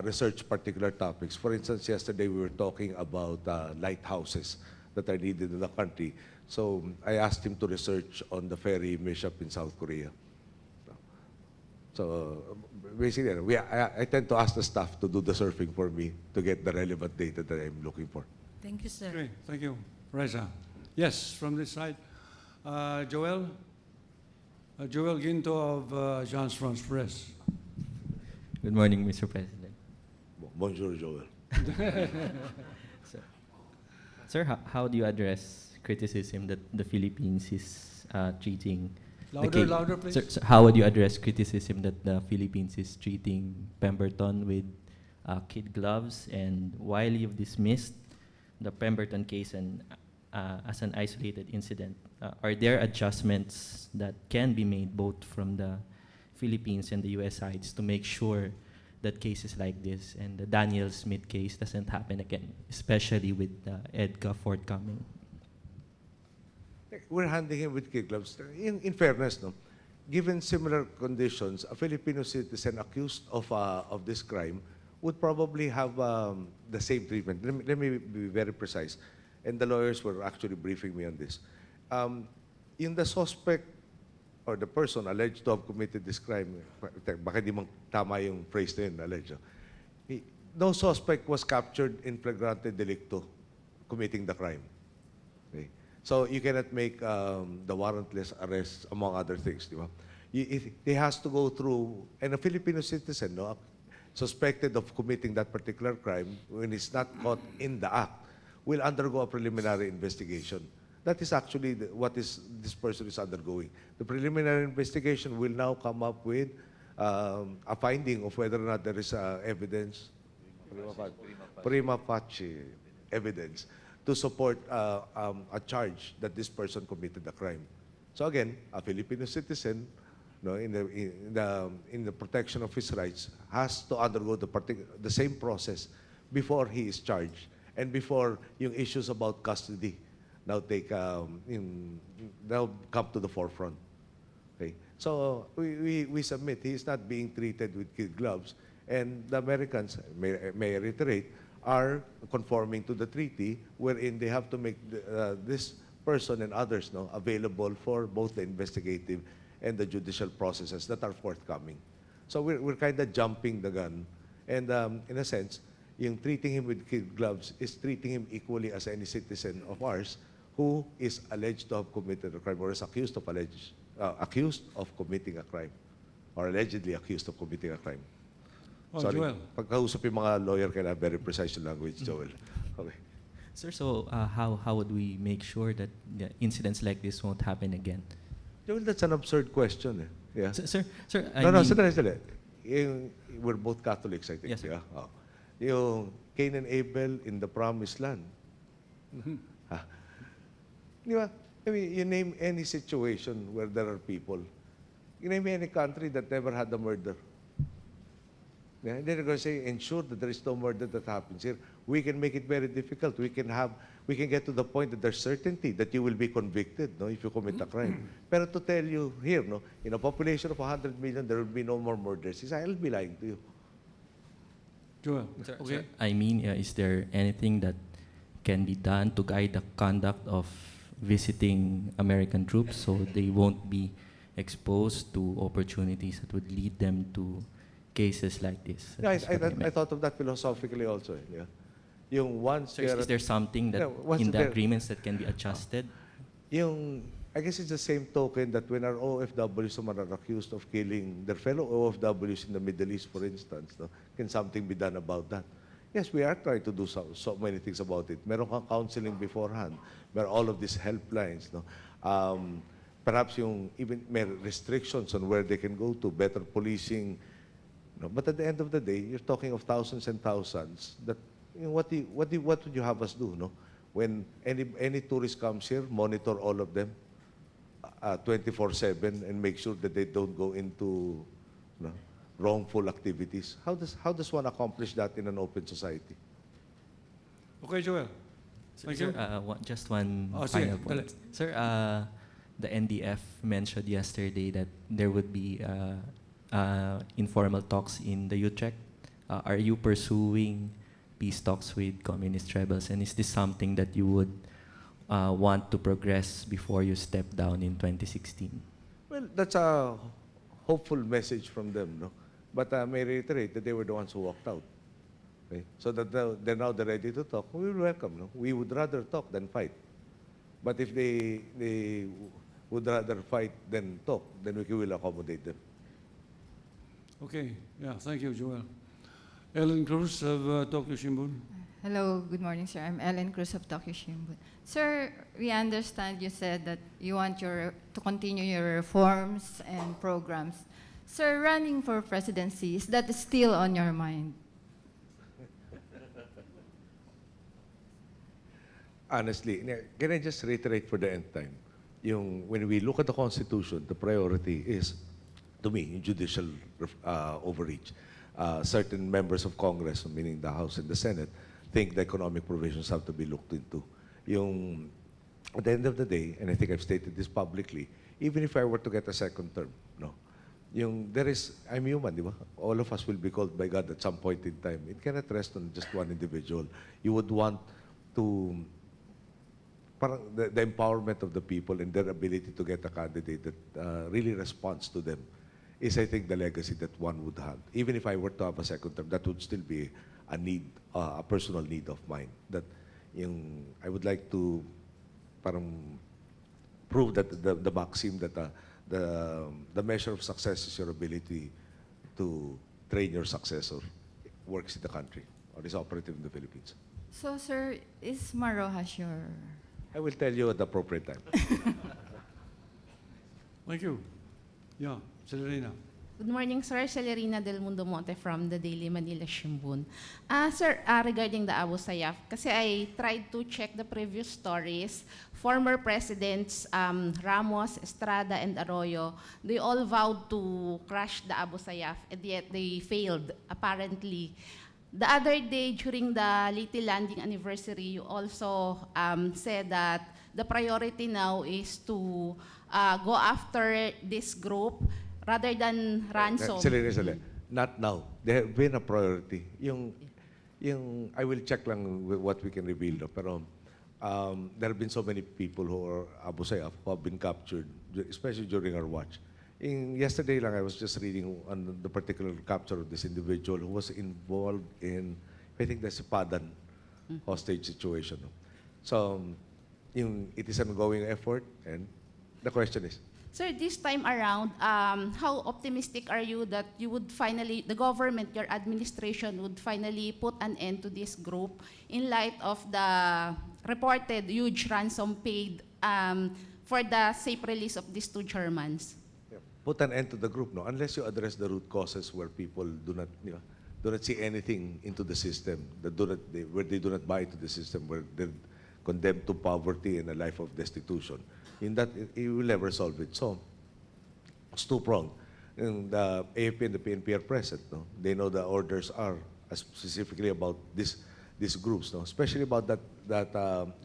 research particular topics. For instance, yesterday we were talking about lighthouses that are needed in the country. So I asked him to research on the ferry mishap in South Korea. So basically, I tend to ask the staff to do the surfing for me to get the relevant data that I'm looking for. Thank you, sir. Great, thank you. Reza. Yes, from this side. Joel? Joel Ginto of Agence France Presse. Good morning, Mr. President. Bonjour, Joel. Sir, how do you address criticism that the Philippines is treating Louder, please. Sir, how would you address criticism that the Philippines is treating Pemberton with kid gloves? And while you've dismissed the Pemberton case as an isolated incident, are there adjustments that can be made both from the Philippines and the U.S. sides to make sure that cases like this and the Daniel Smith case doesn't happen again, especially with EDCA forthcoming? We're handling him with kid gloves. In fairness, given similar conditions, a Filipino citizen accused of this crime would probably have the same treatment. Let me be very precise. And the lawyers were actually briefing me on this. In the suspect or the person alleged to have committed this crime, baka di mang tama yung phrase na yun, alleged. No suspect was captured in flagrante delicto committing the crime. Okay? So you cannot make the warrantless arrest, among other things. Di ba? He has to go through, and a Filipino citizen, suspected of committing that particular crime, when he's not caught in the act, will undergo a preliminary investigation. That is actually what this person is undergoing. The preliminary investigation will now come up with a finding of whether or not there is evidence, prima facie evidence, to support a charge that this person committed a crime. So again, a Filipino citizen, in the protection of his rights, has to undergo the same process before he is charged and before yung issues about custody now come to the forefront. Okay? So we submit he is not being treated with kid gloves, and the Americans, may I reiterate, are conforming to the treaty wherein they have to make this person and others available for both the investigative and the judicial processes that are forthcoming. So we're kind of jumping the gun. And in a sense, yung treating him with kid gloves is treating him equally as any citizen of ours who is alleged to have committed a crime or is accused of committing a crime or allegedly accused of committing a crime. Oh, Sorry, Joel. pagkausap yung mga lawyer, kailangan very precise yung language, Joel. Okay. Sir, so how would we make sure that incidents like this won't happen again? Joel, that's an absurd question. Yeah. Sir, I No, mean, sandali. We're both Catholics, I think. Yes, sir. Yeah? Oh. Yung Cain and Abel in the Promised Land. Ha? Di ba? I mean, you name any situation where there are people. You name any country that never had a murder. Yeah? They're going to say, ensure that there is no murder that happens here. We can make it very difficult. We can get to the point that there's certainty that you will be convicted, if you commit a crime. Pero to tell you here, in a population of 100 million, there will be no more murders. I'll be lying to you. Joel, sir, okay. I mean, is there anything that can be done to guide the conduct of visiting American troops so they won't be exposed to opportunities that would lead them to cases like this? Yeah, That's what I I meant. thought of that philosophically also. Yeah. Yung once Sir, is there something that once in the there- agreements that can be adjusted? I guess it's the same token that when our OFWs are accused of killing their fellow OFWs in the Middle East, for instance, can something be done about that? Yes, we are trying to do so many things about it. Meron kang counseling beforehand. Meron all of these helplines. Perhaps even may restrictions on where they can go to, better policing. But at the end of the day, you're talking of thousands and thousands. That what would you have us do? When any tourist comes here, monitor all of them 24/7 and make sure that they don't go into wrongful activities. How does one accomplish that in an open society? Okay, Joel. Sir, Thank you. just one Oh, sige, final point. dali. Sir, the NDF mentioned yesterday that there would be informal talks in the Utrecht. Are you pursuing peace talks with communist rebels, and is this something that you would want to progress before you step down in 2016? Well, that's a hopeful message from them, But may I reiterate that they were the ones who walked out. Okay? So that they're now ready to talk. We will welcome. We would rather talk than fight. But if they would rather fight than talk, then we will accommodate them. Okay, yeah, thank you, Joel. Ellen Cruz of Tokyo Shimbun. Hello, good morning, sir. I'm Ellen Cruz of Tokyo Shimbun. Sir, we understand you said that you want to continue your reforms and programs. Sir, running for presidency, is that still on your mind? Honestly, can I just reiterate for the end time? When we look at the Constitution, the priority is, to me, judicial overreach. Certain members of Congress, meaning the House and the Senate, think the economic provisions have to be looked into. At the end of the day, and I think I've stated this publicly, even if I were to get a second term, I'm human, di ba? All of us will be called by God at some point in time. It cannot rest on just one individual. You would want to, the empowerment of the people and their ability to get a candidate that really responds to them is, I think, the legacy that one would have. Even if I were to have a second term, that would still be a need, a personal need of mine. That I would like to prove that the maxim that the measure of success is your ability to train your successor works in the country or is operative in the Philippines. So, sir, is Marojas your... I will tell you at the appropriate time. Thank you. Yeah, Celerina. Good morning, sir. Celerina Del Mundo Monte from the Daily Manila Shimbun. Sir, regarding the Abu Sayyaf, kasi I tried to check the previous stories. Former presidents Ramos, Estrada, and Arroyo, they all vowed to crush the Abu Sayyaf, and yet they failed, apparently. The other day, during the Leyte landing anniversary, you also said that the priority now is to go after this group rather than ransom? Not now. They have been a priority. I will check lang with what we can reveal. No? Pero there have been so many people who are Abu Sayyaf who have been captured, especially during our watch. Yesterday lang, I was just reading on the particular capture of this individual who was involved in, I think, the Sipadan hostage situation. No? So, it is an ongoing effort, and the question is, Sir, this time around, how optimistic are you that you would finally, the government, your administration would finally put an end to this group in light of the reported huge ransom paid for the safe release of these two Germans? put an end to the group, no? Unless you address the root causes where people do not see anything into the system, where they do not buy into the system, where they're condemned to poverty and a life of destitution. In that, you will never solve it. So, it's two-pronged. And the AFP and the PNP are present. No? They know the orders are specifically about these groups, no? Especially about that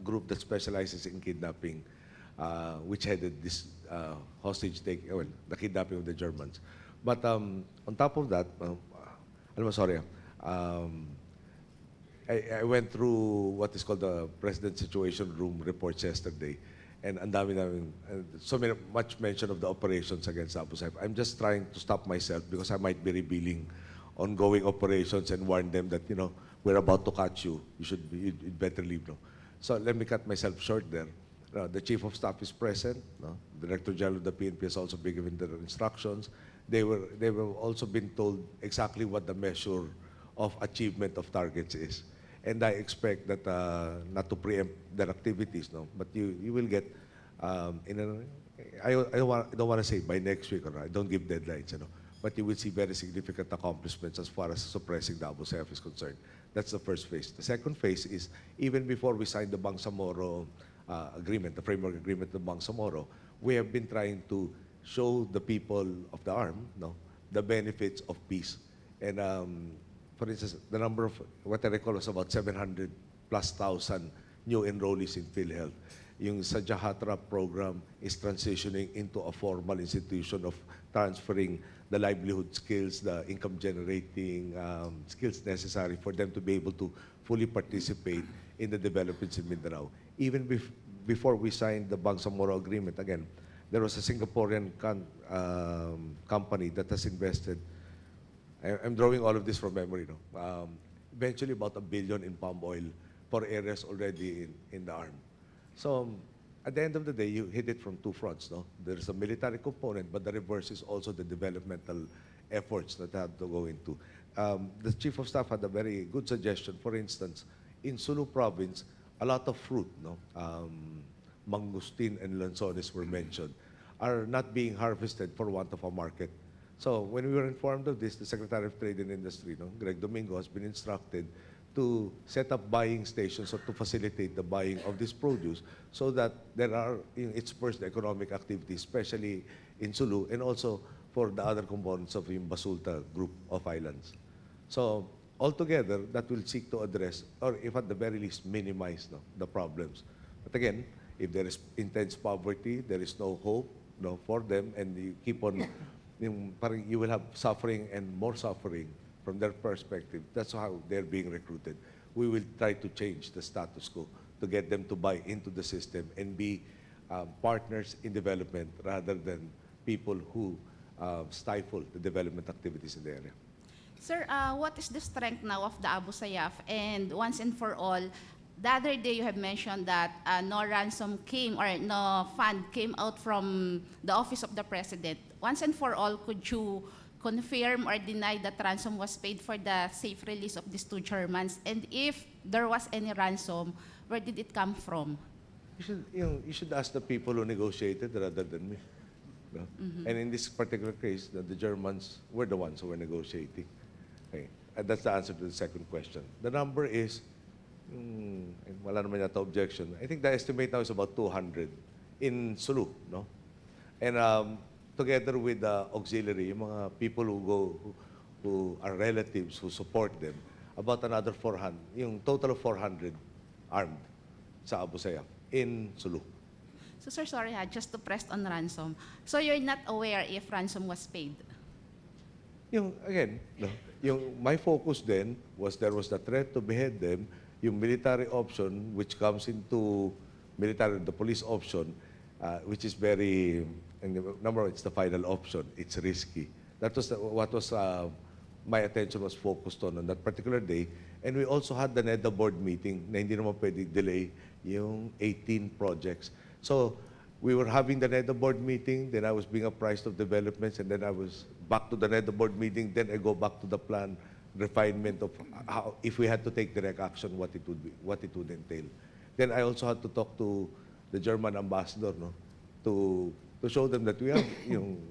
group that specializes in kidnapping, which headed this hostage taking, well, the kidnapping of the Germans. But on top of that, I went through what is called the President Situation Room reports yesterday, and much mention of the operations against Abu Sayyaf. I'm just trying to stop myself because I might be revealing ongoing operations and warn them that, we're about to catch you. You'd better leave now. So let me cut myself short there. The Chief of Staff is present. No? The Director General of the PNP has also been given their instructions. They were also been told exactly what the measure of achievement of targets is. And I expect that, not to preempt their activities, no, but you will get, I don't want to say by next week, or I don't give deadlines, but you will see very significant accomplishments as far as suppressing the Abu Sayyaf is concerned. That's the first phase. The second phase is, even before we signed the Bangsamoro agreement, the framework agreement of Bangsamoro, we have been trying to show the people of the arm, the benefits of peace. And for instance, the number of, what I recall was about 700,000+ new enrollees in PhilHealth. Yung sa Jahatra program is transitioning into a formal institution of transferring the livelihood skills, the income generating skills necessary for them to be able to fully participate in the developments in Mindanao. Even before we signed the Bangsamoro agreement, again, there was a Singaporean company that has invested, I'm drawing all of this from memory, eventually about $1 billion in palm oil for areas already in the arm. So at the end of the day, you hit it from two fronts. There's a military component, but the reverse is also the developmental efforts that have to go into. The Chief of Staff had a very good suggestion. For instance, in Sulu province, a lot of fruit, mangosteen and lanzones were mentioned, are not being harvested for want of a market. So when we were informed of this, the Secretary of Trade and Industry, Greg Domingo, has been instructed to set up buying stations or to facilitate the buying of this produce so that it spurs the economic activity, especially in Sulu, and also for the other components of the Basulta group of islands. So altogether, that will seek to address, or if at the very least, minimize the problems. But again, if there is intense poverty, there is no hope for them, and you keep on, you will have suffering and more suffering from their perspective. That's how they're being recruited. We will try to change the status quo to get them to buy into the system and be partners in development rather than people who stifle the development activities in the area. Sir, what is the strength now of the Abu Sayyaf? And once and for all, the other day you have mentioned that no ransom came or no fund came out from the office of the President. Once and for all, could you confirm or deny that ransom was paid for the safe release of these two Germans? And if there was any ransom, where did it come from? You should ask the people who negotiated rather than me. And in this particular case, the Germans were the ones who were negotiating. Okay. And that's the answer to the second question. The number is, wala naman yata objection. I think the estimate now is about 200 in Sulu, And together with the auxiliary, yung mga people who are relatives who support them, about another 400, yung total of 400 armed sa Abu Sayyaf in Sulu. So sir, sorry ha, just to press on ransom. So you're not aware if ransom was paid? Again, no, my focus then was there was the threat to behead them, yung military option which comes into the police option, which is very, and number one, it's the final option. It's risky. That was what was my attention was focused on that particular day. And we also had the NEDA board meeting na hindi naman pwede delay yung 18 projects. So we were having the NEDA board meeting, then I was being apprised of developments, and then I was back to the NEDA board meeting, then I go back to the plan refinement of how, if we had to take direct action, what it would entail. Then I also had to talk to the German ambassador, no, to show them that we are,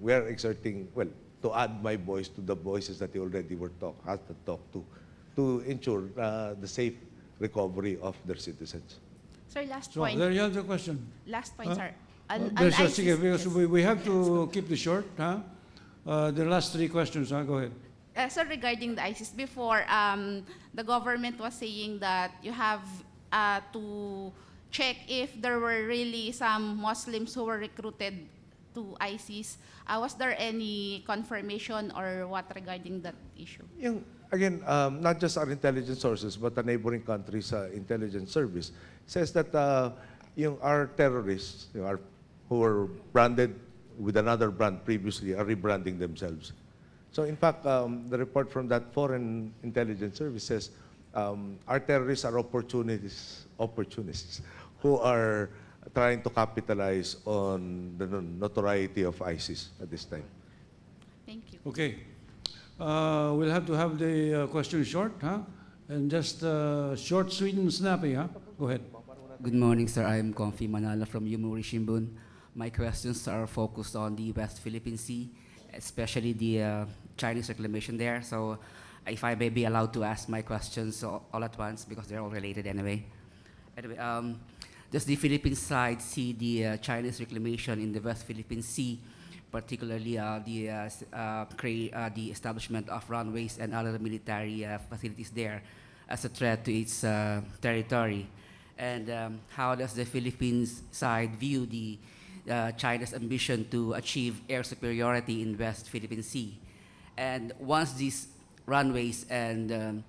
we are exerting, well, to add my voice to the voices that they already had to talk to ensure the safe recovery of their citizens. Sir, last So point. there you have the question. Last point, Huh? sir. Sige, because we have to keep this short. Huh? The last three questions. Go ahead. Sir, regarding the ISIS, before the government was saying that you have to check if there were really some Muslims who were recruited to ISIS. Was there any confirmation or what regarding that issue? Again, not just our intelligence sources, but the neighboring countries' intelligence service says that our terrorists, who were branded with another brand previously, are rebranding themselves. So in fact, the report from that foreign intelligence service says our terrorists are opportunists who are trying to capitalize on the notoriety of ISIS at this time. Thank you. Okay. We'll have to have the question short, huh? And just short, sweet, and snappy, huh? Go ahead. Good morning, sir. I'm Confi Manala from Yomiuri Shimbun. My questions are focused on the West Philippine Sea, especially the Chinese reclamation there. So if I may be allowed to ask my questions all at once, because they're all related anyway. Anyway, does the Philippine side see the Chinese reclamation in the West Philippine Sea, particularly the establishment of runways and other military facilities there, as a threat to its territory? And how does the Philippines side view the China's ambition to achieve air superiority in West Philippine Sea? And once these runways and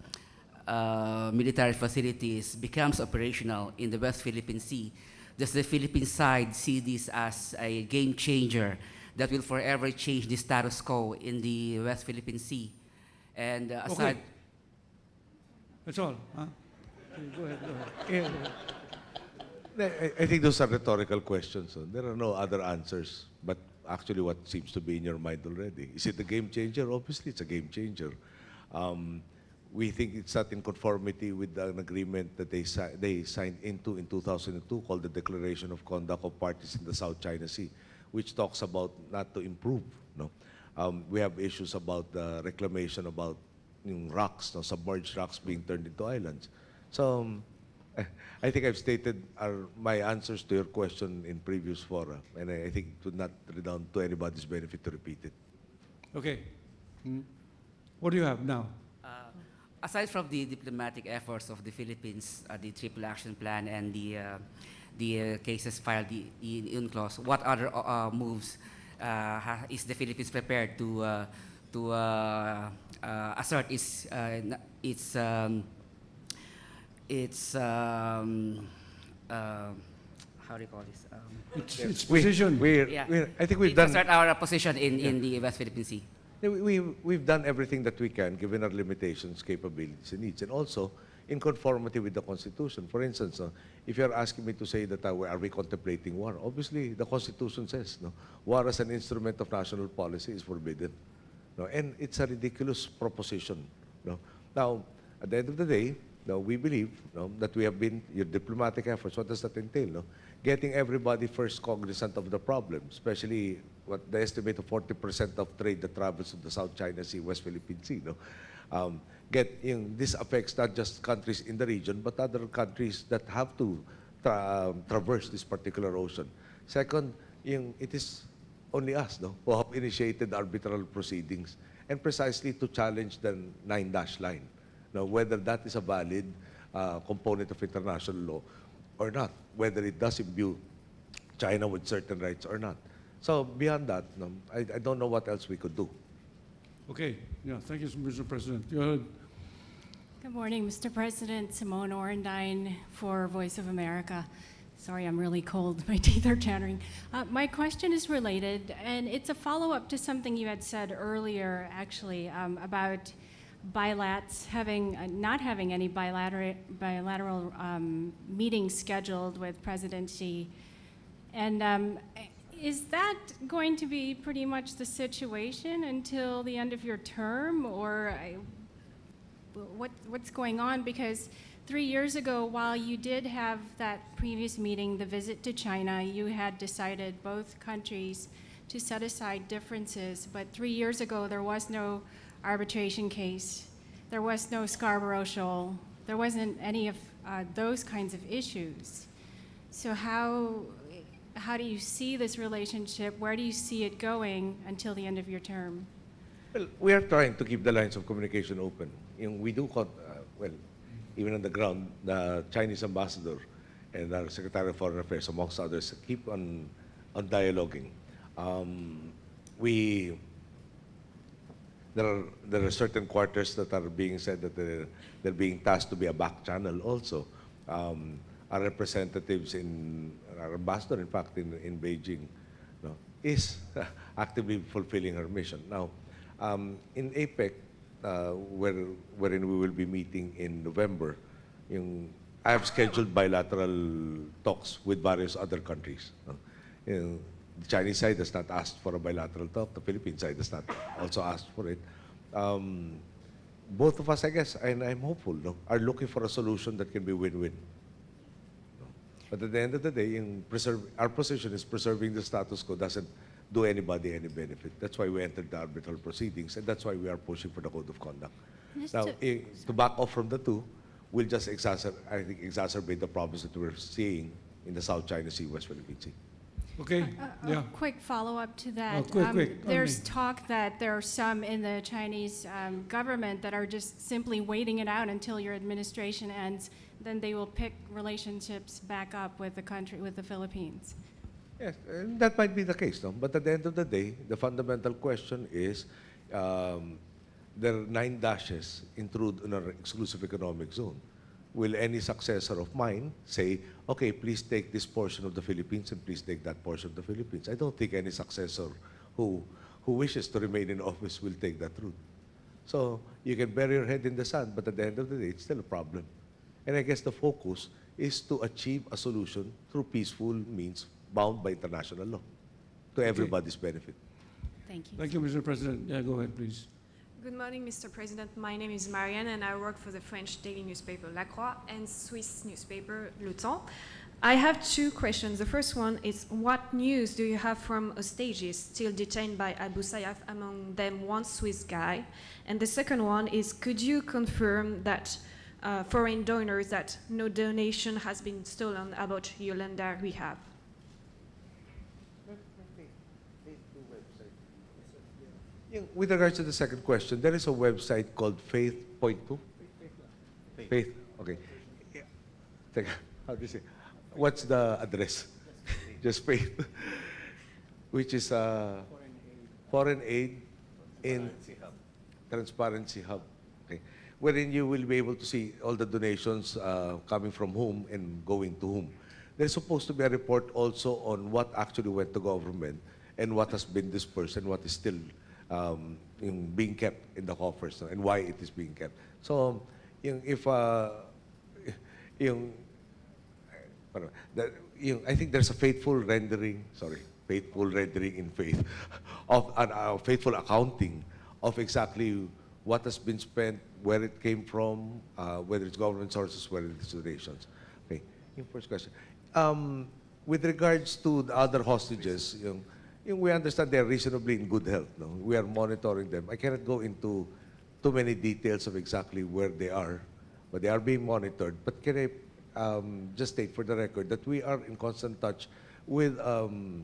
military facilities becomes operational in the West Philippine Sea, does the Philippine side see this as a game changer that will forever change the status quo in the West Philippine Sea? And aside... Okay. That's all, huh? Go ahead. I think those are rhetorical questions. There are no other answers, but actually what seems to be in your mind already. Is it a game changer? Obviously, it's a game changer. We think it's not in conformity with an agreement that they signed into in 2002 called the Declaration of Conduct of Parties in the South China Sea, which talks about not to improve. No, we have issues about the reclamation about rocks, submerged rocks being turned into islands. So I think I've stated my answers to your question in previous fora, and I think it would not redound to anybody's benefit to repeat it. Okay. What do you have now? Aside from the diplomatic efforts of the Philippines, the Triple Action Plan and the cases filed in UNCLOS, what other moves is the Philippines prepared to assert its how do you call this? Its position. I think we've done. Assert our position in the West Philippine Sea. We've done everything that we can, given our limitations, capabilities, and needs, and also in conformity with the Constitution. For instance, if you're asking me to say that are we contemplating war, obviously the Constitution says war as an instrument of national policy is forbidden. And it's a ridiculous proposition. Now, at the end of the day, we believe that we have been, your diplomatic efforts, what does that entail? Getting everybody first cognizant of the problem, especially what the estimate of 40% of trade that travels to the South China Sea, West Philippine Sea. This affects not just countries in the region, but other countries that have to traverse this particular ocean. Second, it is only us who have initiated arbitral proceedings, and precisely to challenge the 9-dash line. Now, whether that is a valid component of international law or not, whether it does imbue China with certain rights or not. So beyond that, no, I don't know what else we could do. Okay, yeah, thank you, Mr. President. Go ahead. Good morning, Mr. President. Simone Orendine for Voice of America. Sorry, I'm really cold. My teeth are chattering. My question is related, and it's a follow-up to something you had said earlier, actually, about bilats not having any bilateral meetings scheduled with President Xi. And is that going to be pretty much the situation until the end of your term, or what's going on? Because 3 years ago, while you did have that previous meeting, the visit to China, you had decided, both countries, to set aside differences. But 3 years ago, there was no arbitration case. There was no Scarborough Shoal. There wasn't any of those kinds of issues. So how do you see this relationship? Where do you see it going until the end of your term? Well, we are trying to keep the lines of communication open. We do, even on the ground, the Chinese ambassador and our Secretary of Foreign Affairs, amongst others, keep on dialoguing. There are certain quarters that are being said that they're being tasked to be a back channel also. Our representatives our ambassador, in fact, in Beijing, is actively fulfilling her mission. Now, in APEC, wherein we will be meeting in November, I have scheduled bilateral talks with various other countries. The Chinese side has not asked for a bilateral talk. The Philippine side has not also asked for it. Both of us, I guess, and I'm hopeful, are looking for a solution that can be win-win. But at the end of the day, our position is preserving the status quo doesn't do anybody any benefit. That's why we entered the arbitral proceedings, and that's why we are pushing for the code of conduct. Now, to back off from the two, will just exacerbate the problems that we're seeing in the South China Sea, West Philippine Sea. Okay, yeah. A quick follow-up to that. Quick. There's talk that there are some in the Chinese government that are just simply waiting it out until your administration ends. Then they will pick relationships back up with the country, with the Philippines. Yes, and that might be the case, no? But at the end of the day, the fundamental question is, there are 9 dashes intrude in our exclusive economic zone. Will any successor of mine say, okay, please take this portion of the Philippines and please take that portion of the Philippines? I don't think any successor who wishes to remain in office will take that route. So you can bury your head in the sand, but at the end of the day, it's still a problem. And I guess the focus is to achieve a solution through peaceful means bound by international law to everybody's benefit. Thank you. Thank you, Mr. President. Yeah, go ahead, please. Good morning, Mr. President. My name is Marianne, and I work for the French daily newspaper La Croix and Swiss newspaper Le Temps. I have 2 questions. The first one is, what news do you have from hostages still detained by Abu Sayyaf, among them one Swiss guy? And the second one is, could you confirm that foreign donors, that no donation has been stolen about Yolanda Rehab? With regards to the second question, there is a website called Faith.2. Faith. Okay. Yeah. How do you say? What's the address? Just Faith. Which is Foreign Aid in Transparency Hub. Okay. Wherein you will be able to see all the donations coming from whom and going to whom. There's supposed to be a report also on what actually went to government and what has been dispersed and what is still being kept in the coffers, and why it is being kept. So, I think there's a faithful rendering in faith, of a faithful accounting of exactly what has been spent, where it came from, whether it's government sources, whether it's donations. Okay, yung first question. With regards to the other hostages, we understand they're reasonably in good health. No? We are monitoring them. I cannot go into too many details of exactly where they are, but they are being monitored. But can I just state for the record that we are in constant touch with the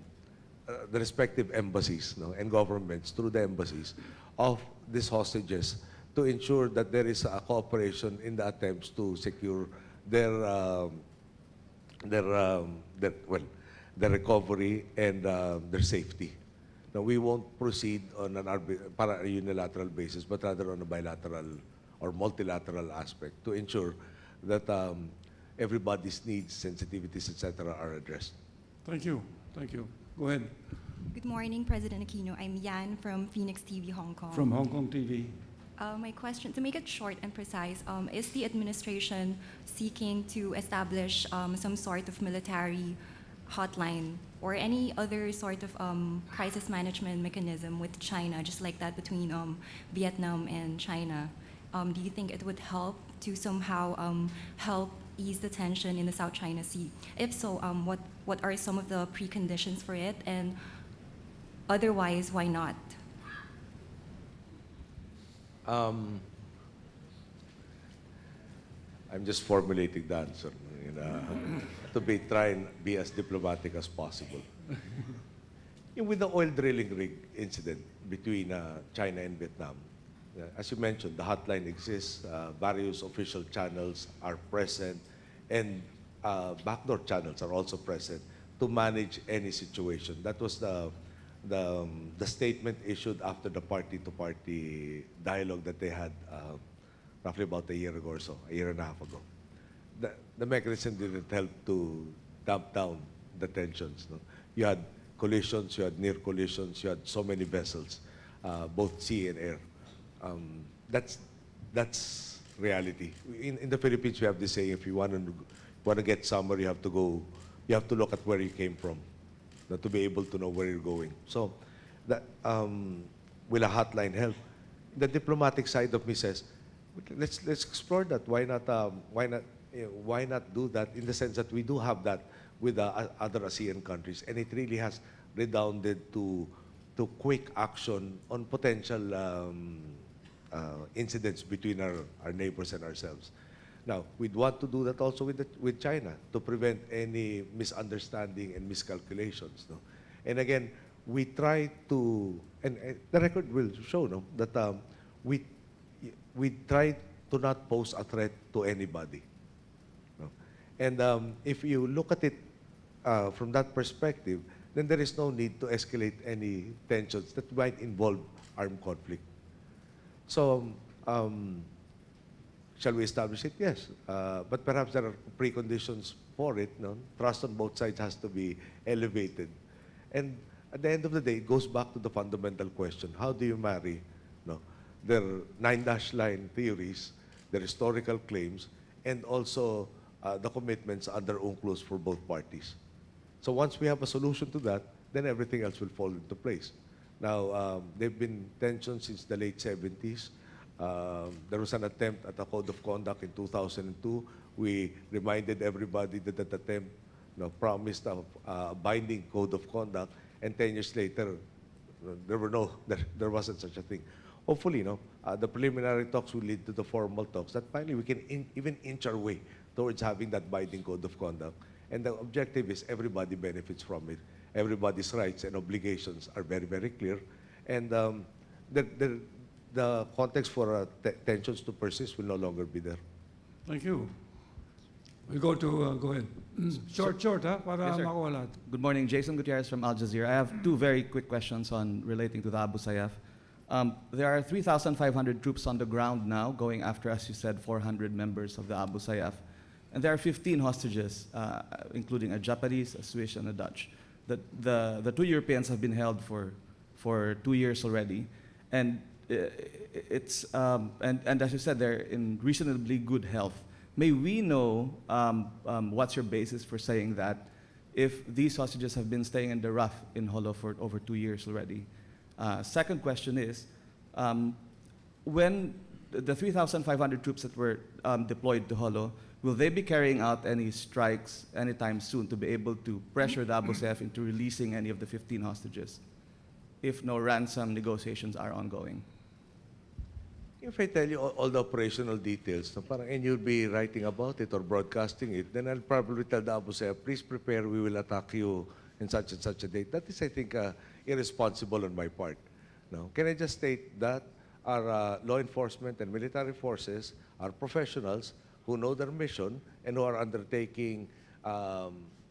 respective embassies, and governments through the embassies of these hostages to ensure that there is a cooperation in the attempts to secure their their recovery, and their safety. Now, we won't proceed on an unilateral basis, but rather on a bilateral or multilateral aspect to ensure that everybody's needs, sensitivities, etc., are addressed. Thank you. Thank you. Go ahead. Good morning, President Aquino. I'm Yan from Phoenix TV, Hong Kong. From Hong Kong TV. My question, to make it short and precise, is the administration seeking to establish some sort of military hotline or any other sort of crisis management mechanism with China, just like that between Vietnam and China? Do you think it would help to somehow help ease the tension in the South China Sea? If so, what are some of the preconditions for it? And otherwise, why not? I'm just formulating the answer, to try and be as diplomatic as possible. With the oil drilling rig incident between China and Vietnam, as you mentioned, the hotline exists, various official channels are present, and backdoor channels are also present to manage any situation. That was the statement issued after the party-to-party dialogue that they had roughly about a year ago or so, a year and a half ago. The mechanism didn't help to damp down the tensions. No? You had collisions, you had near collisions, you had so many vessels, both sea and air. That's reality. In the Philippines, we have this saying: if you want to get somewhere, you have to look at where you came from, to be able to know where you're going. So, that will a hotline help? The diplomatic side of me says, let's explore that. Why not do that? In the sense that we do have that with other ASEAN countries, and it really has redounded to quick action on potential incidents between our neighbors and ourselves. Now, we'd want to do that also with China to prevent any misunderstanding and miscalculations. No? And again, we try to, and the record will show, no, that we try to not pose a threat to anybody. No? And if you look at it from that perspective, then there is no need to escalate any tensions that might involve armed conflict. So, shall we establish it? Yes. But perhaps there are preconditions for it. No? Trust on both sides has to be elevated. And at the end of the day, it goes back to the fundamental question: how do you marry their 9-line theories, their historical claims, and also the commitments under UNCLOS for both parties? So once we have a solution to that, then everything else will fall into place. Now, there have been tensions since the late 70s. There was an attempt at a code of conduct in 2002. We reminded everybody that that attempt promised a binding code of conduct, and 10 years later, there wasn't such a thing. Hopefully, the preliminary talks will lead to the formal talks that finally we can even inch our way towards having that binding code of conduct. And the objective is everybody benefits from it. Everybody's rights and obligations are very, very clear. And the context for tensions to persist will no longer be there. Thank you. We go ahead. Short, huh? Para Yes, sir. makuha lahat. Good morning, Jason Gutierrez from Al Jazeera. I have two very quick questions on relating to the Abu Sayyaf. There are 3,500 troops on the ground now going after, as you said, 400 members of the Abu Sayyaf. And there are 15 hostages, including a Japanese, a Swiss, and a Dutch. The two Europeans have been held for 2 years already. And and as you said, they're in reasonably good health. May we know what's your basis for saying that if these hostages have been staying in the rough in Holo for over 2 years already? Second question is, when the 3,500 troops that were deployed to Holo, will they be carrying out any strikes anytime soon to be able to pressure the Abu Sayyaf into releasing any of the 15 hostages, if no ransom negotiations are ongoing? If I tell you all the operational details, and you'll be writing about it or broadcasting it, then I'll probably tell the Abu Sayyaf, please prepare, we will attack you in such and such a date. That is, I think, irresponsible on my part. No? Can I just state that our law enforcement and military forces are professionals who know their mission and who are undertaking,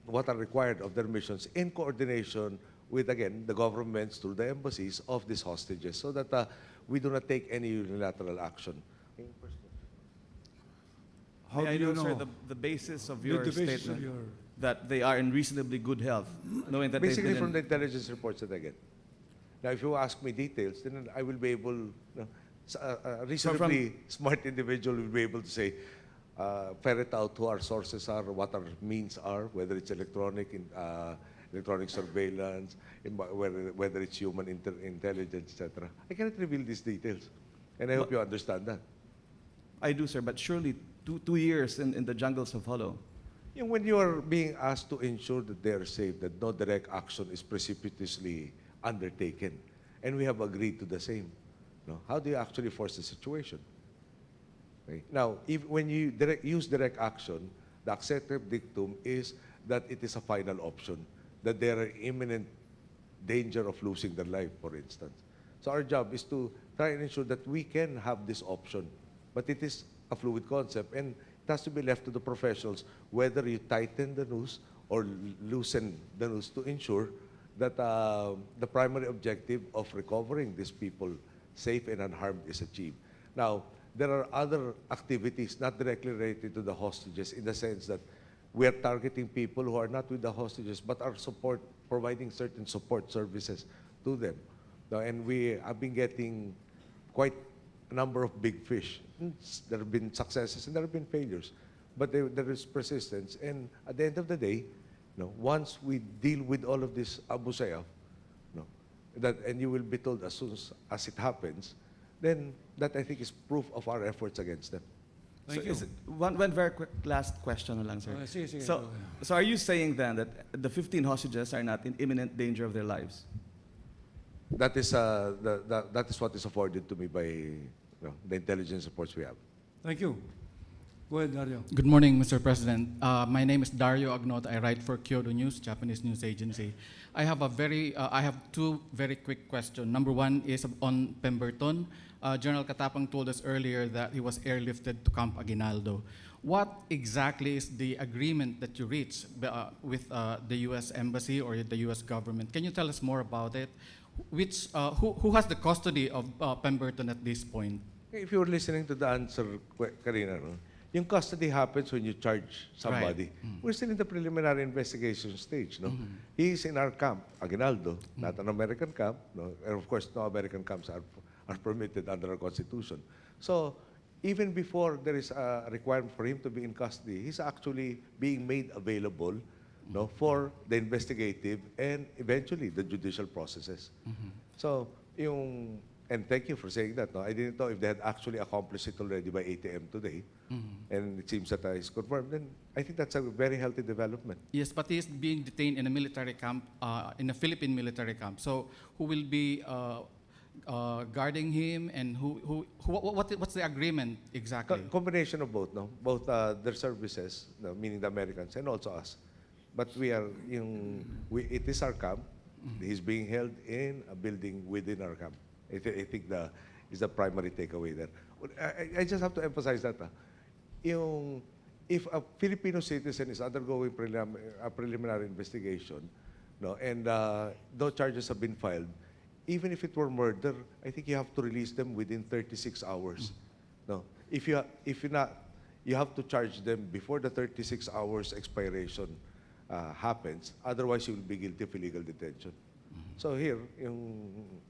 what are required of their missions in coordination with, again, the governments through the embassies of these hostages, so that we do not take any unilateral action. How May I do you know, sir, know? the basis of The your basis of statement your- that they are in reasonably good health, knowing that Basically, they've from been the intelligence reports that I get. Now, if you ask me details, then I will be able, a reasonably smart individual will be able to say, ferret out who our sources are, what our means are, whether it's electronic surveillance, whether it's human intelligence, etc. I cannot reveal these details, and I hope you understand that. I do, sir, but surely 2 years in the jungles of Holo. When you are being asked to ensure that they are safe, that no direct action is precipitously undertaken, and we have agreed to the same, no? How do you actually force the situation? Okay. Now, when you use direct action, the accepted dictum is that it is a final option, that they are in imminent danger of losing their life, for instance. So our job is to try and ensure that we can have this option, but it is a fluid concept, and it has to be left to the professionals, whether you tighten the noose or loosen the noose, to ensure that the primary objective of recovering these people safe and unharmed is achieved. Now, there are other activities not directly related to the hostages, in the sense that we are targeting people who are not with the hostages but are providing certain support services to them. Now, and we have been getting quite a number of big fish. There have been successes and there have been failures, but there is persistence. And at the end of the day, once we deal with all of this Abu Sayyaf, and you will be told as soon as it happens, then that, I think, is proof of our efforts against them. Thank you. One very quick last question lang, sir. Sige, So are you saying then that the 15 hostages are not in imminent danger of their lives? That is what is afforded to me by the intelligence reports we have. Thank you. Go ahead, Dario. Good morning, Mr. President. My name is Dario Agnota. I write for Kyodo News, Japanese news agency. I have two very quick questions. Number one is on Pemberton. General Katapang told us earlier that he was airlifted to Camp Aguinaldo. What exactly is the agreement that you reached with the U.S. Embassy or the U.S. government? Can you tell us more about it? Who has the custody of Pemberton at this point? If you were listening to the answer, Karina, yung custody happens when you charge somebody. Right. We're still in the preliminary investigation stage. No? He is in our camp, Aguinaldo, not an American camp. No? And of course, no American camps are permitted under our Constitution. So even before there is a requirement for him to be in custody, he's actually being made available for the investigative and eventually the judicial processes. So, and thank you for saying that. No? I didn't know if they had actually accomplished it already by 8 a.m. today. And it seems that is confirmed. Then I think that's a very healthy development. Yes, but he is being detained in a military camp, in a Philippine military camp. So who will be guarding him, and what's the agreement exactly? Combination of both, no? Both their services, meaning the Americans, and also us. But it is our camp. He's being held in a building within our camp. I think is the primary takeaway there. I just have to emphasize that. If a Filipino citizen is undergoing a preliminary investigation, and no charges have been filed, even if it were murder, I think you have to release them within 36 hours. No, if you're not, you have to charge them before the 36 hours expiration happens. Otherwise, you will be guilty of illegal detention. So here,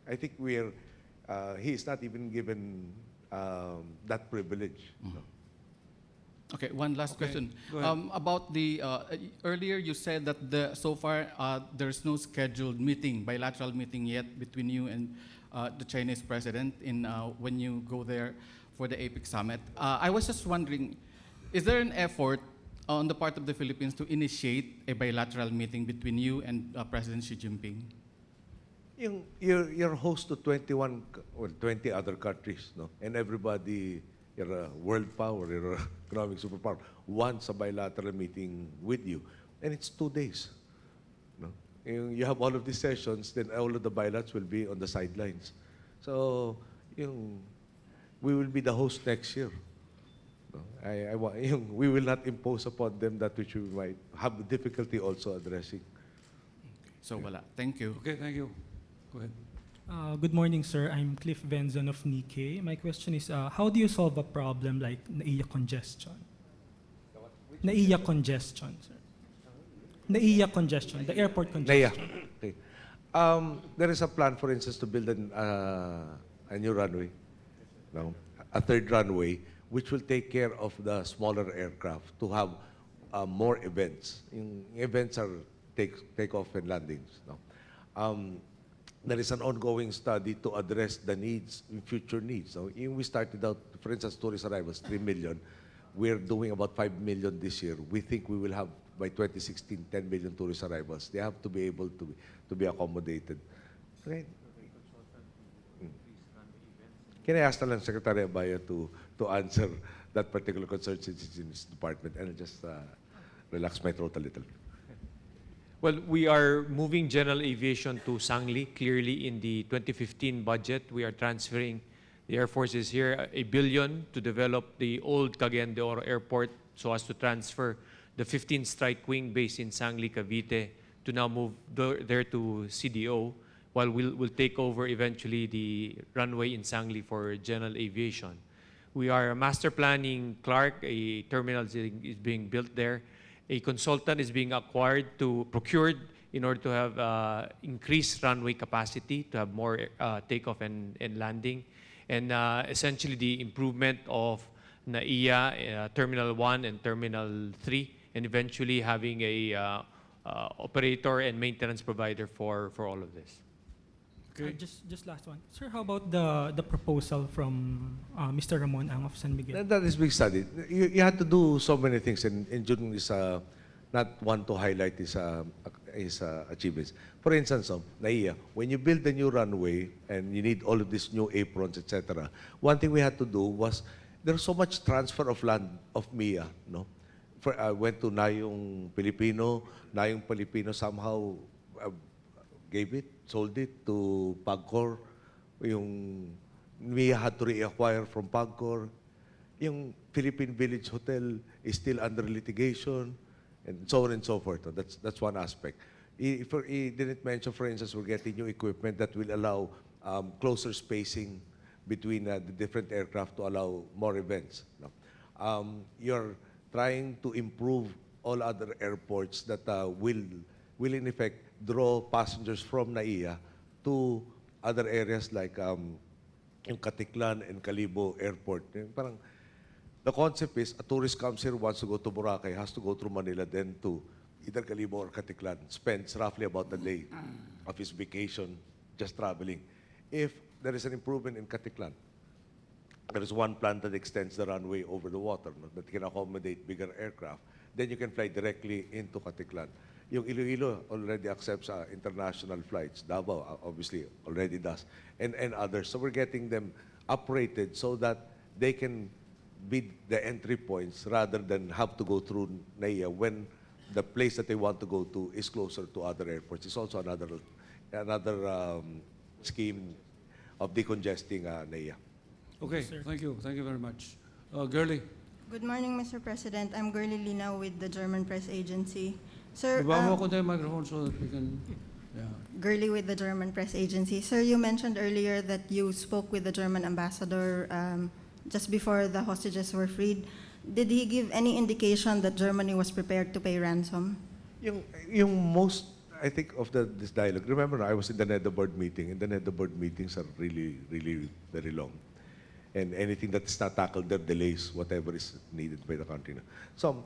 I think he is not even given that privilege. Okay, one last question. Go ahead. About the, earlier you said that so far there's no scheduled bilateral meeting yet between you and the Chinese president when you go there for the APEC summit. I was just wondering, is there an effort on the part of the Philippines to initiate a bilateral meeting between you and President Xi Jinping? You're host to 21 or 20 other countries, and everybody, you're a world power, you're an economic superpower, wants a bilateral meeting with you, and it's 2 days. You have all of these sessions, then all of the bilaterals will be on the sidelines. So we will be the host next year. we will not impose upon them that which we might have difficulty also addressing. So wala. Thank you. Okay, thank you. Go ahead. Good morning, sir. I'm Cliff Benzon of Nikkei. My question is, how do you solve a problem like NAIA congestion? NAIA congestion, sir. NAIA congestion, the airport congestion. NAIA. Okay. There is a plan, for instance, to build a new runway, no? A third runway, which will take care of the smaller aircraft to have more events. Events are takeoff and landings. No? There is an ongoing study to address the needs, future needs. So we started out, for instance, tourist arrivals, 3 million. We're doing about 5 million this year. We think we will have, by 2016, 10 million tourist arrivals. They have to be able to be accommodated. Okay. Can I ask na lang Secretary Abaya to answer that particular concern since it's in his department, and I'll just relax my throat a little. Well, we are moving general aviation to Sangli. Clearly, in the 2015 budget, we are transferring, the Air Force is here, $1 billion to develop the old Cagayan de Oro Airport so as to transfer the 15th Strike Wing based in Sangli, Cavite, to now move there to CDO, while we'll take over eventually the runway in Sangli for general aviation. We are master planning Clark. A terminal is being built there. A consultant is being procured in order to have increased runway capacity, to have more takeoff and landing. And essentially the improvement of NAIA, Terminal 1 and Terminal 3, and eventually having a operator and maintenance provider for all of this. Okay. Just last one. Sir, how about the proposal from Mr. Ramon Ang of San Miguel? That is being studied. You had to do so many things, and June is not one to highlight his achievements. For instance, NAIA, when you build a new runway and you need all of these new aprons, etc., one thing we had to do was, there's so much transfer of land of MIA, no? Went to Nayong Filipino somehow gave it, sold it to Pagcor. Yung MIA had to reacquire from Pagcor. Yung Philippine Village Hotel is still under litigation, and so on and so forth. That's one aspect. He didn't mention, for instance, we're getting new equipment that will allow closer spacing between the different aircraft to allow more events. No? You're trying to improve all other airports that will in effect draw passengers from NAIA to other areas like in Caticlan and Calibo Airport. Parang, the concept is a tourist comes here, wants to go to Boracay, has to go through Manila, then to either Calibo or Caticlan, spends roughly about a day of his vacation just traveling. If there is an improvement in Caticlan, there is one plan that extends the runway over the water, no, that can accommodate bigger aircraft, then you can fly directly into Caticlan. Yung Iloilo already accepts international flights. Davao obviously already does, and others. So we're getting them uprated so that they can be the entry points rather than have to go through NAIA when the place that they want to go to is closer to other airports. It's also another scheme of decongesting NAIA. Okay, thank you. Thank you very much. Girlie. Good morning, Mr. President. I'm Girlie Lina with the German Press Agency. Sir, Baba mo ko tayo microphone so that we can... Yeah. Girlie with the German Press Agency. Sir, you mentioned earlier that you spoke with the German ambassador just before the hostages were freed. Did he give any indication that Germany was prepared to pay ransom? Yung most, I think, of this dialogue, remember, I was in the NEDA board meeting, and the NEDA board meetings are really, really very long. And anything that's not tackled there delays whatever is needed by the country. So,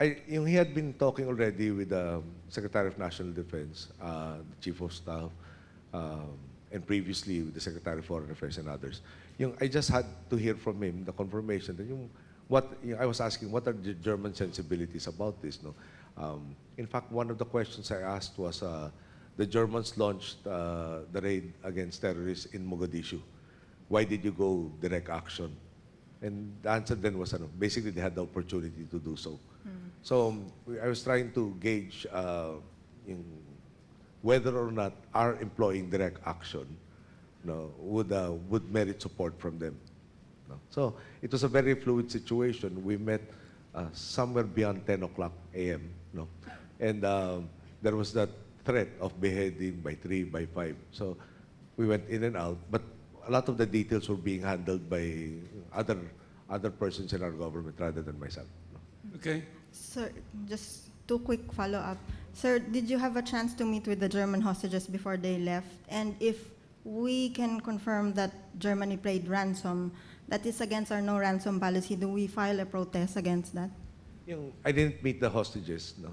he had been talking already with the Secretary of National Defense, the Chief of Staff, and previously with the Secretary of Foreign Affairs and others. I just had to hear from him the confirmation that I was asking, what are the German sensibilities about this? No? In fact, one of the questions I asked was, the Germans launched the raid against terrorists in Mogadishu. Why did you go direct action? And the answer then was, basically they had the opportunity to do so. So I was trying to gauge whether or not our employing direct action would merit support from them. No? So it was a very fluid situation. We met somewhere beyond 10 o'clock a.m. No? And there was that threat of beheading by 3, by 5. So we went in and out, but a lot of the details were being handled by other persons in our government rather than myself. No? Okay. Sir, just two quick follow-up. Sir, did you have a chance to meet with the German hostages before they left? And if we can confirm that Germany paid ransom, that is against our no ransom policy, do we file a protest against that? I didn't meet the hostages. No?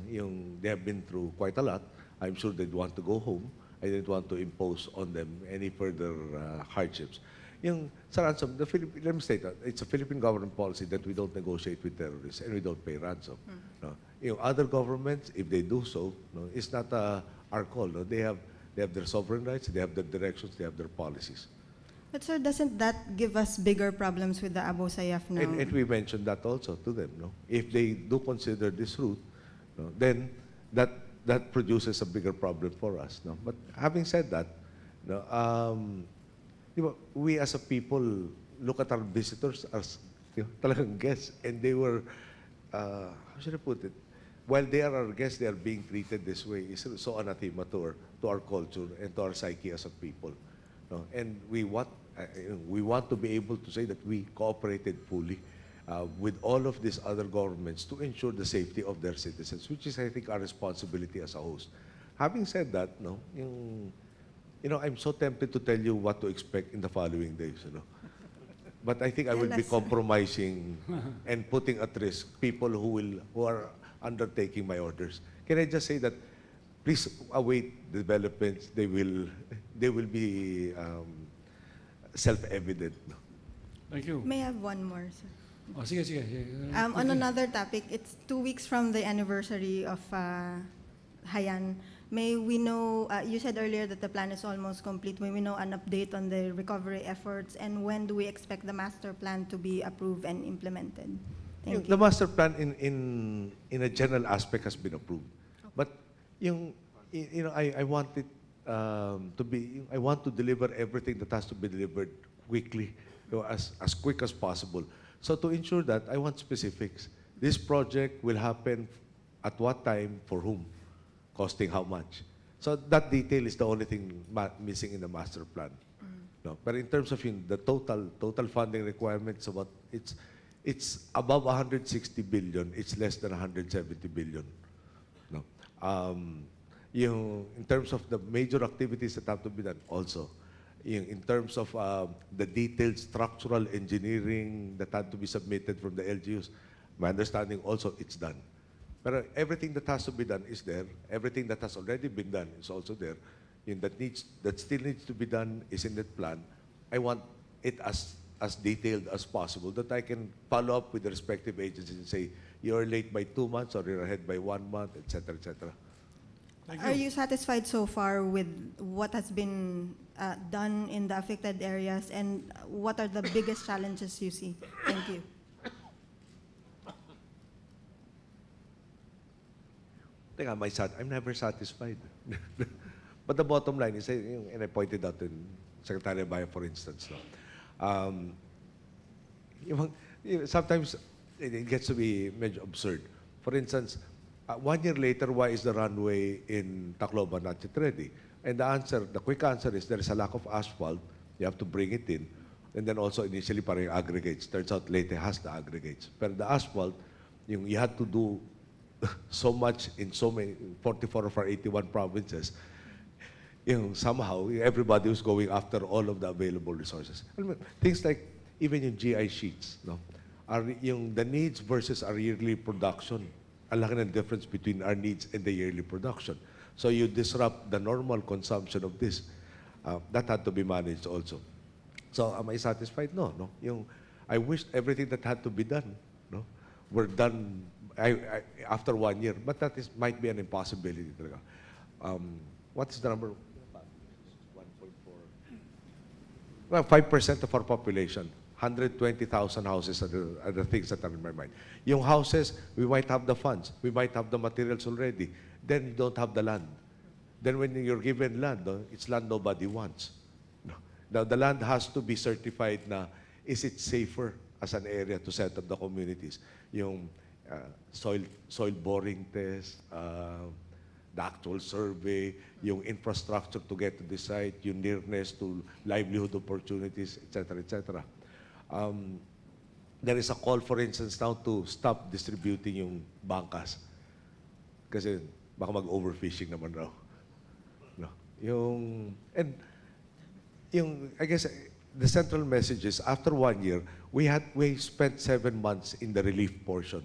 They have been through quite a lot. I'm sure they'd want to go home. I didn't want to impose on them any further hardships. Sa ransom, let me state that it's a Philippine government policy that we don't negotiate with terrorists and we don't pay ransom. No? Other governments, if they do so, no, it's not our call. No? They have their sovereign rights, they have their directions, they have their policies. But sir, doesn't that give us bigger problems with the Abu Sayyaf now? And we mentioned that also to them. No? If they do consider this route, no, then that produces a bigger problem for us. No? But having said that, no, we as a people look at our visitors as talagang guests, and they were, how should I put it? While they are our guests, they are being treated this way. It's so anathema to our culture and to our psyche as a people. No? And we want to be able to say that we cooperated fully with all of these other governments to ensure the safety of their citizens, which is, I think, our responsibility as a host. Having said that, no, I'm so tempted to tell you what to expect in the following days. But I think I will be compromising and putting at risk people who are undertaking my orders. Can I just say that please await developments. They will be self-evident. Thank you. May I have one more, sir? Oh, sige, sige. On another topic, it's 2 weeks from the anniversary of Haiyan. May we know, you said earlier that the plan is almost complete. May we know an update on the recovery efforts, and when do we expect the master plan to be approved and implemented? Thank you. The master plan in a general aspect has been approved. But I want it to be, I want to deliver everything that has to be delivered quickly, as quick as possible. So to ensure that, I want specifics. This project will happen at what time, for whom, costing how much. So that detail is the only thing missing in the master plan. No, but in terms of the total funding requirements, it's above 160 billion. It's less than 170 billion. No, in terms of the major activities that have to be done, also, in terms of the detailed structural engineering that had to be submitted from the LGUs, my understanding also it's done. But everything that has to be done is there. Everything that has already been done is also there. That still needs to be done is in that plan. I want it as detailed as possible, that I can follow up with the respective agencies and say, you're late by 2 months or you're ahead by 1 month, etc., etc. Are you satisfied so far with what has been done in the affected areas, and what are the biggest challenges you see? Thank you. I'm never satisfied. But the bottom line is, and I pointed out in Secretary Bayo, for instance, sometimes it gets to be medyo absurd. For instance, 1 year later, why is the runway in Tacloban not yet ready? And the quick answer is there is a lack of asphalt. You have to bring it in. And then also initially parang aggregates. Turns out Leyte has the aggregates. But the asphalt, you had to do so much in so many, 44 of our 81 provinces. Somehow, everybody was going after all of the available resources. Things like even yung GI sheets, no? The needs versus our yearly production, ang laki ng difference between our needs and the yearly production. So you disrupt the normal consumption of this. That had to be managed also. So am I satisfied? No. I wish everything that had to be done, were done after 1 year. But that might be an impossibility. What is the number? 1.4. Well, 5% of our population. 120,000 houses are the things that are in my mind. Yung houses, we might have the funds. We might have the materials already. Then you don't have the land. Then when you're given land, it's land nobody wants. Now, the land has to be certified na is it safer as an area to set up the communities? Yung soil boring test, the actual survey, yung infrastructure to get to the site, yung nearness to livelihood opportunities, etc., etc. There is a call, for instance, now to stop distributing yung bangkas. Kasi baka mag-overfishing naman raw. No. I guess the central message is after 1 year, we spent 7 months in the relief portion.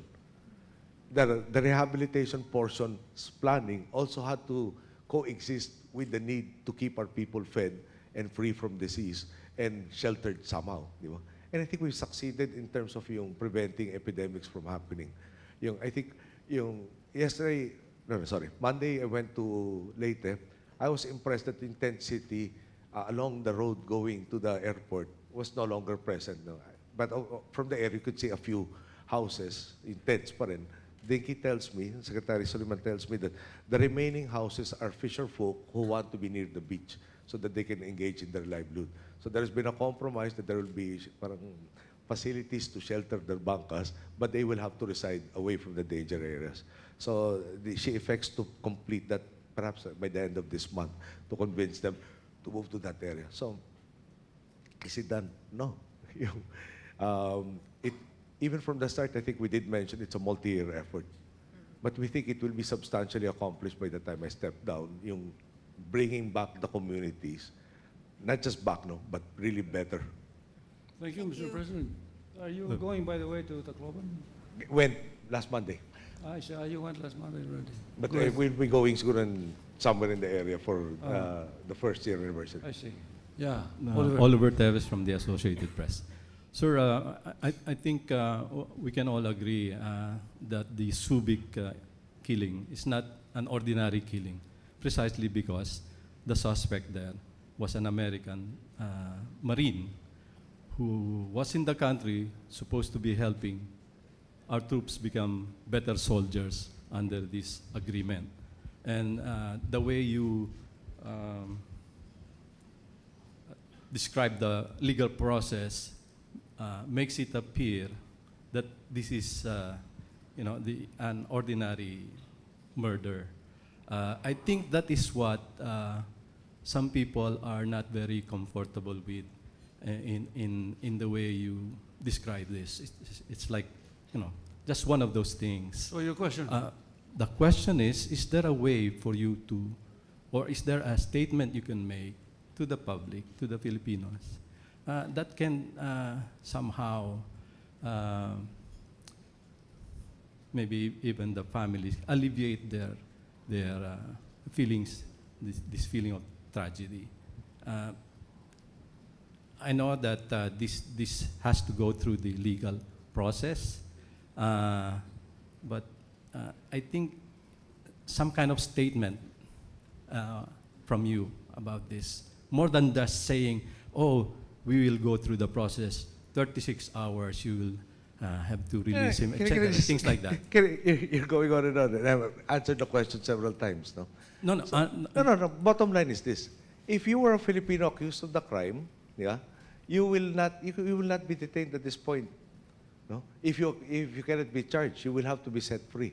The rehabilitation portion's planning also had to coexist with the need to keep our people fed and free from disease and sheltered somehow. Di ba? And I think we've succeeded in terms of yung preventing epidemics from happening. Monday I went to Leyte. I was impressed that the tent city along the road going to the airport was no longer present. No? But from the air, you could see a few houses in tents pa rin. Dinky tells me, Secretary Suleiman tells me that the remaining houses are fisher folk who want to be near the beach so that they can engage in their livelihood. So there has been a compromise that there will be parang facilities to shelter their bangkas, but they will have to reside away from the danger areas. So she expects to complete that perhaps by the end of this month to convince them to move to that area. So, is it done? No. Even from the start, I think we did mention it's a multi-year effort. But we think it will be substantially accomplished by the time I step down, yung bringing back the communities, not just back, no, but really better. Thank you, Mr. President. Are you going, by the way, to Tacloban? Went last Monday. I see. You went last Monday already. But we'll be going somewhere in the area for the first year anniversary. I see. Yeah. Oliver Teves from the Associated Press. Sir, I think we can all agree that the Subic killing is not an ordinary killing, precisely because the suspect there was an American Marine who was in the country supposed to be helping our troops become better soldiers under this agreement. And the way you describe the legal process makes it appear that this is, an ordinary murder. I think that is what some people are not very comfortable with in the way you describe this. It's like, just one of those things. So your question? The question is there a way for you to, or is there a statement you can make to the public, to the Filipinos, that can somehow, maybe even the families, alleviate their feelings, this feeling of tragedy. I know that this has to go through the legal process, but I think some kind of statement from you about this, more than just saying, oh, we will go through the process, 36 hours, you will have to release him, etc. Things like that. You're going on and on. And I've answered the question several times, no? No. Bottom line is this. If you were a Filipino accused of the crime, yeah, you will not be detained at this point. No? If you cannot be charged, you will have to be set free.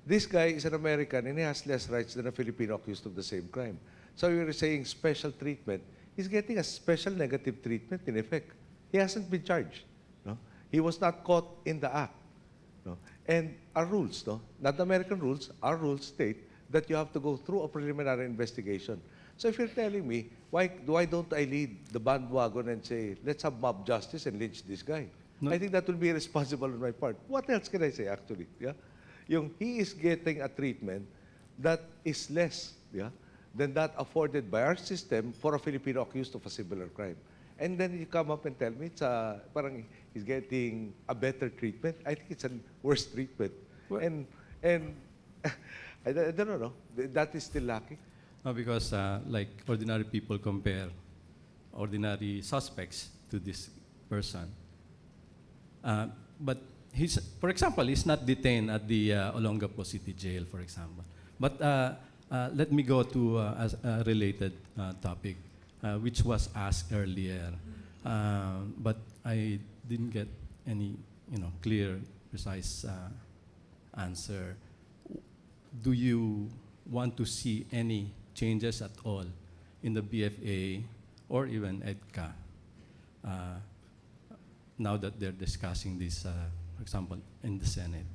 This guy is an American and he has less rights than a Filipino accused of the same crime. So you're saying special treatment. He's getting a special negative treatment in effect. He hasn't been charged. No? He was not caught in the act. No? And our rules, no? Not the American rules, our rules state that you have to go through a preliminary investigation. So if you're telling me, why don't I lead the bandwagon and say, let's have mob justice and lynch this guy? No. I think that will be irresponsible on my part. What else can I say, actually? Yeah? He is getting a treatment that is less, yeah, than that afforded by our system for a Filipino accused of a similar crime. And then you come up and tell me parang he's getting a better treatment. I think it's a worse treatment. Well, and I don't know. That is still lacking. No, because like ordinary people compare ordinary suspects to this person. But for example, he's not detained at the Olongapo City Jail, for example. But let me go to a related topic, which was asked earlier. But I didn't get any, clear, precise answer. Do you want to see any changes at all in the BFA or even EDCA now that they're discussing this, for example, in the Senate?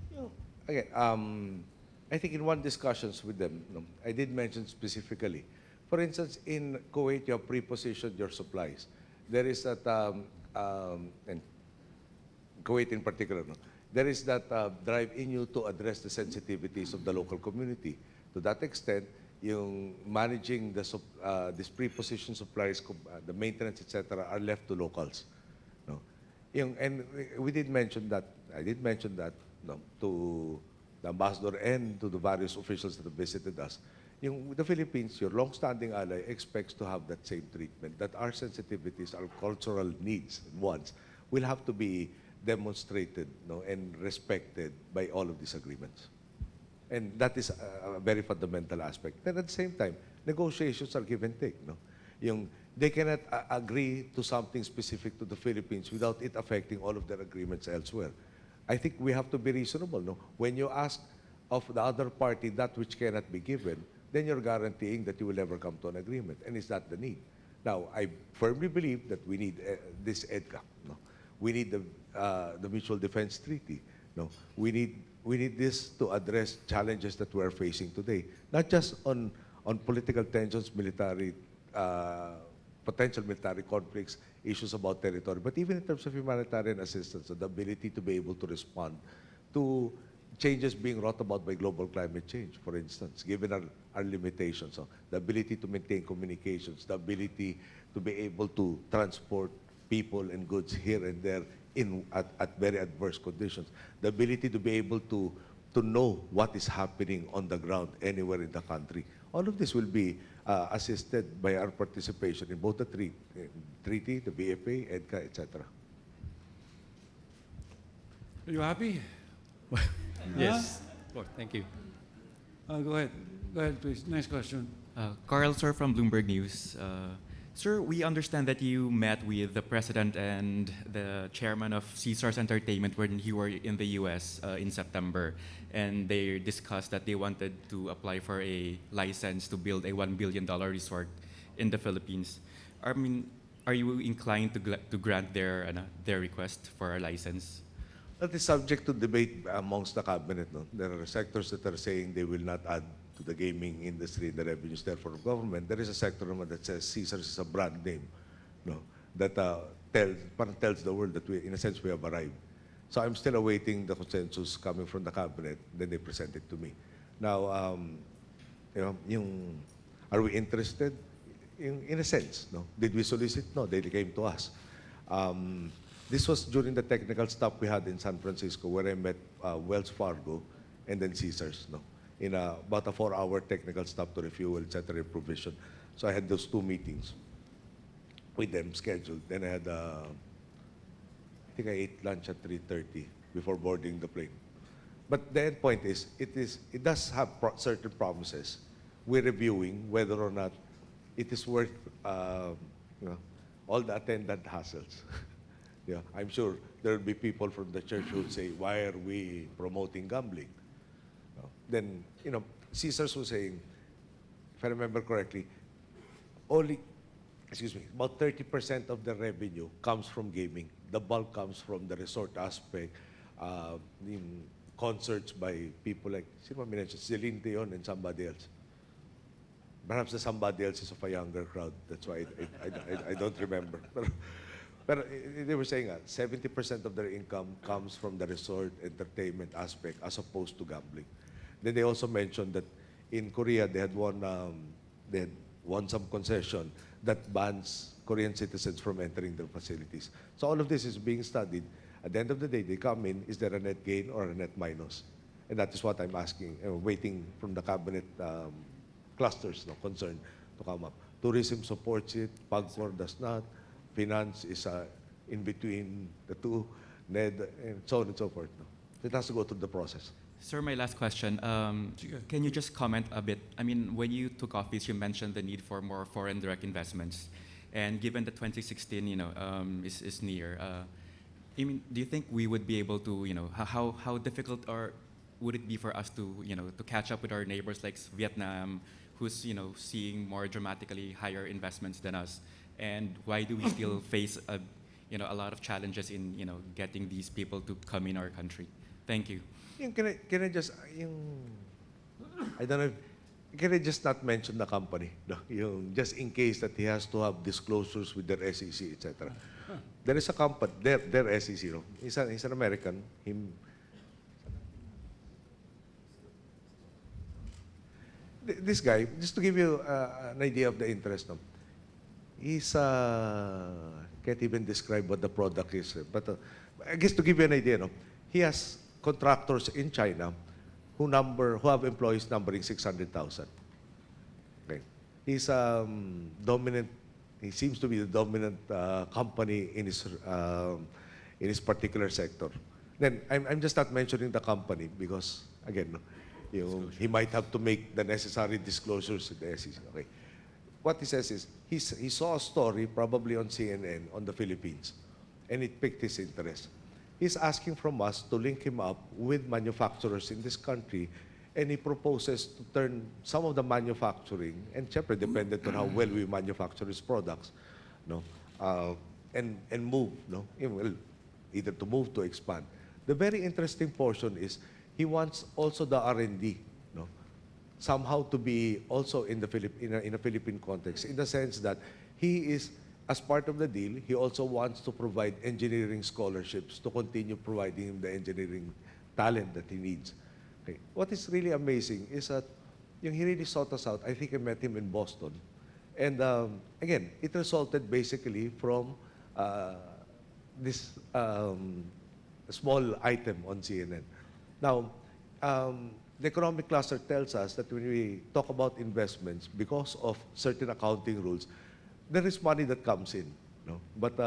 Again, I think in one discussions with them, I did mention specifically. For instance, in Kuwait, you have pre-positioned your supplies. There is that, and Kuwait in particular, there is that drive in you to address the sensitivities of the local community. To that extent, yung managing the these pre-positioned supplies, the maintenance, etc., are left to locals. And we did mention that. I did mention that to the ambassador and to the various officials that have visited us. The Philippines, your long-standing ally, expects to have that same treatment, that our sensitivities, our cultural needs and wants will have to be demonstrated and respected by all of these agreements. And that is a very fundamental aspect. And at the same time, negotiations are give and take. They cannot agree to something specific to the Philippines without it affecting all of their agreements elsewhere. I think we have to be reasonable. When you ask of the other party that which cannot be given, then you're guaranteeing that you will never come to an agreement. And is that the need? Now, I firmly believe that we need this EDCA. We need the Mutual Defense Treaty. We need this to address challenges that we are facing today, not just on political tensions, military, potential military conflicts, issues about territory, but even in terms of humanitarian assistance, the ability to be able to respond to changes being brought about by global climate change, for instance, given our limitations. So the ability to maintain communications, the ability to be able to transport people and goods here and there at very adverse conditions, the ability to be able to know what is happening on the ground anywhere in the country. All of this will be assisted by our participation in both the treaty, the BFA, EDCA, etc. Are you happy? Yes. Of course. Thank you. Go ahead. Go ahead, please. Next question. Carl, sir, from Bloomberg News. Sir, we understand that you met with the president and the chairman of Caesars Entertainment when you were in the U.S. In September, and they discussed that they wanted to apply for a license to build a $1 billion resort in the Philippines. I mean, are you inclined to grant their request for a license? That is subject to debate amongst the cabinet. There are sectors that are saying they will not add to the gaming industry and the revenues therefore of government. There is a sector that says Caesars is a brand name, that tells the world that in a sense we have arrived. So I'm still awaiting the consensus coming from the cabinet. Then they present it to me. Now, are we interested? In a sense, no. Did we solicit? No, they came to us. This was during the technical stop we had in San Francisco, where I met Wells Fargo and then Caesars, in about a 4-hour technical stop to refuel, etc. provision. So I had those 2 meetings with them scheduled. Then I had, I think I ate lunch at 3:30 before boarding the plane. But the end point is, it does have certain promises. We're reviewing whether or not it is worth all the attendant hassles. Yeah, I'm sure there will be people from the church who would say, why are we promoting gambling? Then, Caesars was saying, if I remember correctly, about 30% of the revenue comes from gaming. The bulk comes from the resort aspect, in concerts by people like, Celine Dion and somebody else. Perhaps the somebody else is of a younger crowd. That's why I don't remember. But they were saying 70% of their income comes from the resort entertainment aspect as opposed to gambling. Then they also mentioned that in Korea they had won some concession that bans Korean citizens from entering their facilities. So all of this is being studied. At the end of the day, they come in, is there a net gain or a net minus? And that is what I'm asking, waiting from the cabinet clusters concerned to come up. Tourism supports it, PAGCOR does not. Finance is in between the two, NED, and so on and so forth. It has to go through the process. Sir, my last question. Can you just comment a bit? I mean, when you took office, you mentioned the need for more foreign direct investments. And given that 2016, is near, I mean, do you think we would be able to, how difficult or would it be for us to, to catch up with our neighbors like Vietnam, who's, seeing more dramatically higher investments than us? And why do we still face a lot of challenges in, getting these people to come in our country? Thank you. Can I just, I don't know, can I just not mention the company? No? Just in case that he has to have disclosures with their SEC, etc. There is a company, their SEC, no? He's an American. This guy, just to give you an idea of the interest, no? He's, can't even describe what the product is, but I guess to give you an idea, no? He has contractors in China who have employees numbering 600,000. Okay. He's dominant. He seems to be the dominant company in his particular sector. Then I'm just not mentioning the company because again, he might have to make the necessary disclosures to the SEC. Okay. What he says is he saw a story probably on CNN on the Philippines, and it piqued his interest. He's asking from us to link him up with manufacturers in this country, and he proposes to turn some of the manufacturing, and syempre dependent on how well we manufacture his products, no, and move, no, well, either to move to expand. The very interesting portion is he wants also the R&D, no, somehow to be also in a Philippine context, in the sense that he is, as part of the deal, he also wants to provide engineering scholarships to continue providing him the engineering talent that he needs. Okay. What is really amazing is that he really sought us out. I think I met him in Boston. And again, it resulted basically from this small item on CNN. Now, the economic cluster tells us that when we talk about investments, because of certain accounting rules, there is money that comes in, no? But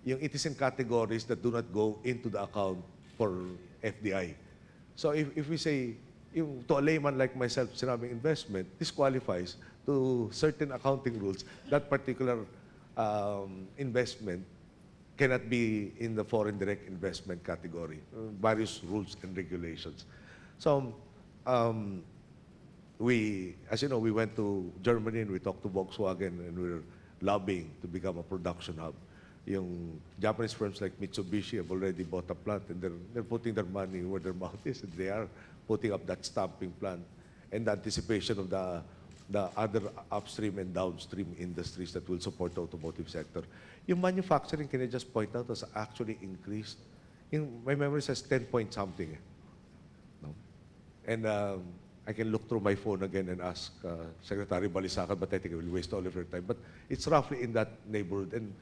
it is in categories that do not go into the account for FDI. So if we say, to a layman like myself, sinabing investment, this qualifies to certain accounting rules. That particular investment cannot be in the foreign direct investment category, various rules and regulations. So as you know, we went to Germany and we talked to Volkswagen, and we're lobbying to become a production hub. Yung Japanese firms like Mitsubishi have already bought a plant, and they're putting their money where their mouth is, and they are putting up that stamping plant in the anticipation of the other upstream and downstream industries that will support the automotive sector. Yung manufacturing, can I just point out, has actually increased. My memory says 10 point something. No? And I can look through my phone again and ask Secretary Balisacan, but I think I will waste all of your time. But it's roughly in that neighborhood. And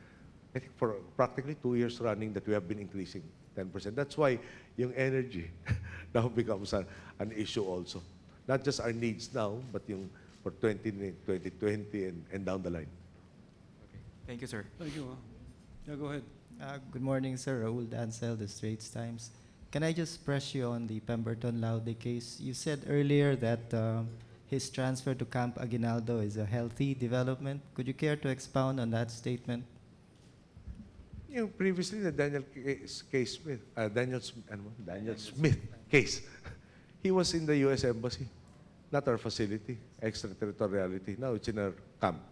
I think for practically 2 years running that we have been increasing 10%. That's why yung energy now becomes an issue also. Not just our needs now, but yung for 2020 and down the line. Okay. Thank you, sir. Thank you. Yeah, go ahead. Good morning, sir. Raul Dancel, the Straits Times. Can I just press you on the Pemberton Laude case? You said earlier that his transfer to Camp Aguinaldo is a healthy development. Could you care to expound on that statement? Previously, the Daniel Smith case, he was in the U.S. Embassy, not our facility, extraterritoriality. Now it's in our camp.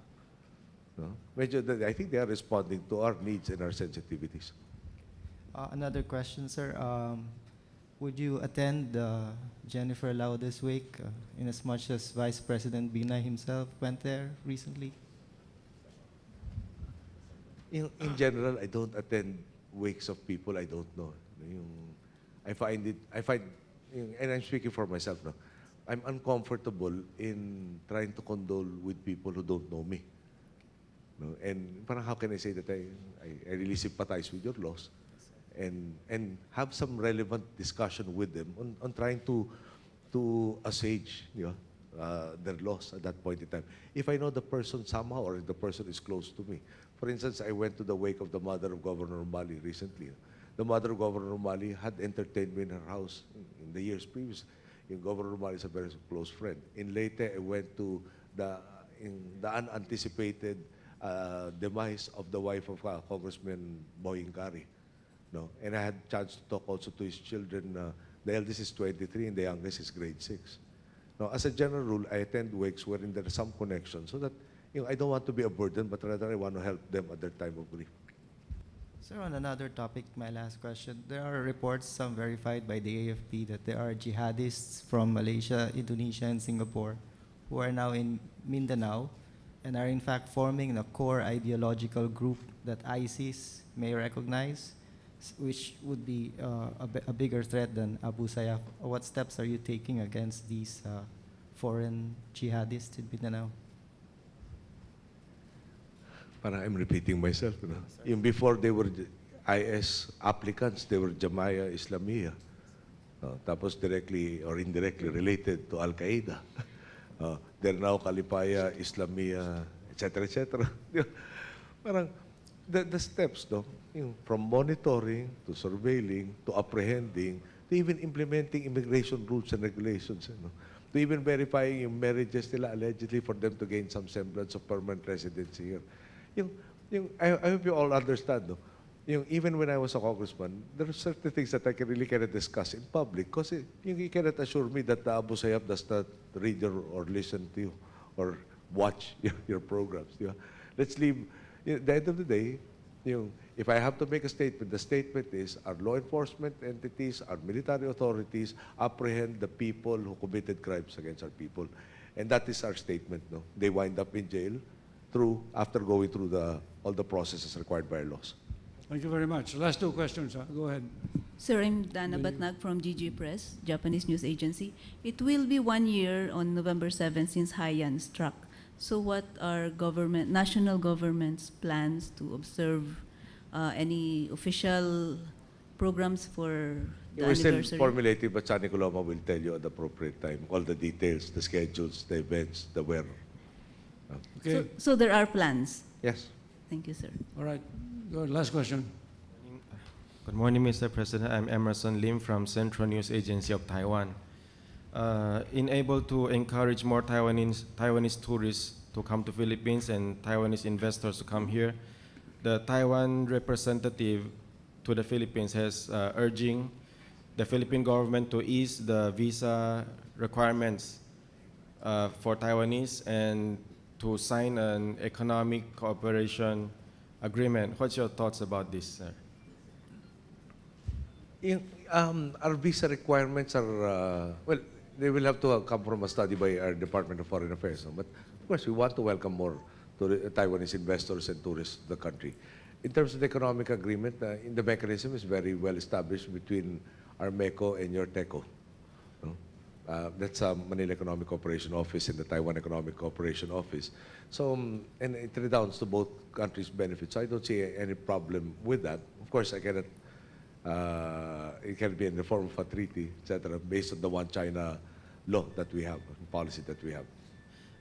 No? I think they are responding to our needs and our sensitivities. Another question, sir. Would you attend Jennifer Laude's wake in as much as Vice President Binay himself went there recently? In general, I don't attend wakes of people I don't know. I find, and I'm speaking for myself now, I'm uncomfortable in trying to condole with people who don't know me. No? And parang how can I say that I really sympathize with your loss and have some relevant discussion with them on trying to assuage their loss at that point in time. If I know the person somehow or if the person is close to me. For instance, I went to the wake of the mother of Governor Umali recently. The mother of Governor Umali had entertained me in her house in the years previous. Governor Umali is a very close friend. In Leyte, I went to the unanticipated demise of the wife of Congressman Boying Kari. No? And I had a chance to talk also to his children. The eldest is 23 and the youngest is grade 6. Now, as a general rule, I attend wakes wherein there is some connection so that I don't want to be a burden, but rather I want to help them at their time of grief. Sir, on another topic, my last question. There are reports, some verified by the AFP, that there are jihadists from Malaysia, Indonesia, and Singapore who are now in Mindanao and are in fact forming a core ideological group that ISIS may recognize, which would be a bigger threat than Abu Sayyaf. What steps are you taking against these foreign jihadists in Mindanao? Parang I'm repeating myself. Even before they were IS applicants, they were Jamaya Islamiyah. Tapos directly or indirectly related to Al-Qaeda. They're now Kalipaya, Islamiyah, etc., etc. Parang the steps, no? From monitoring to surveilling to apprehending to even implementing immigration rules and regulations, to even verifying yung marriages nila allegedly for them to gain some semblance of permanent residency here. I hope you all understand, no? Even when I was a congressman, there are certain things that I really cannot discuss in public because you cannot assure me that Abu Sayyaf does not read or listen to you or watch your programs. Let's leave. At the end of the day, if I have to make a statement, the statement is our law enforcement entities, our military authorities apprehend the people who committed crimes against our people. And that is our statement. No? They wind up in jail after going through all the processes required by our laws. Thank you very much. Last two questions. Go ahead. Sir, I'm Dana Batnag from GG Press, Japanese news agency. It will be 1 year on November 7 since Haiyan struck. So what are national government's plans to observe any official programs for the We're anniversary? still formulating, but Sunny Coloma will tell you at the appropriate time all the details, the schedules, the events, the where. Okay. So there are plans? Yes. Thank you, sir. All right. Good. Last question. Good morning, Mr. President. I'm Emerson Lim from Central News Agency of Taiwan. Able to encourage more Taiwanese tourists to come to Philippines and Taiwanese investors to come here, the Taiwan representative to the Philippines has urging the Philippine government to ease the visa requirements for Taiwanese and to sign an economic cooperation agreement. What's your thoughts about this, sir? Our visa requirements are, they will have to come from a study by our Department of Foreign Affairs. But of course, we want to welcome more Taiwanese investors and tourists to the country. In terms of the economic agreement, the mechanism is very well established between our MECO and your TECO. That's Manila Economic Cooperation Office and the Taiwan Economic Cooperation Office. So, and it redounds to both countries' benefits. So I don't see any problem with that. Of course, I cannot. It can be in the form of a treaty, etc., based on the One China law that we have, policy that we have.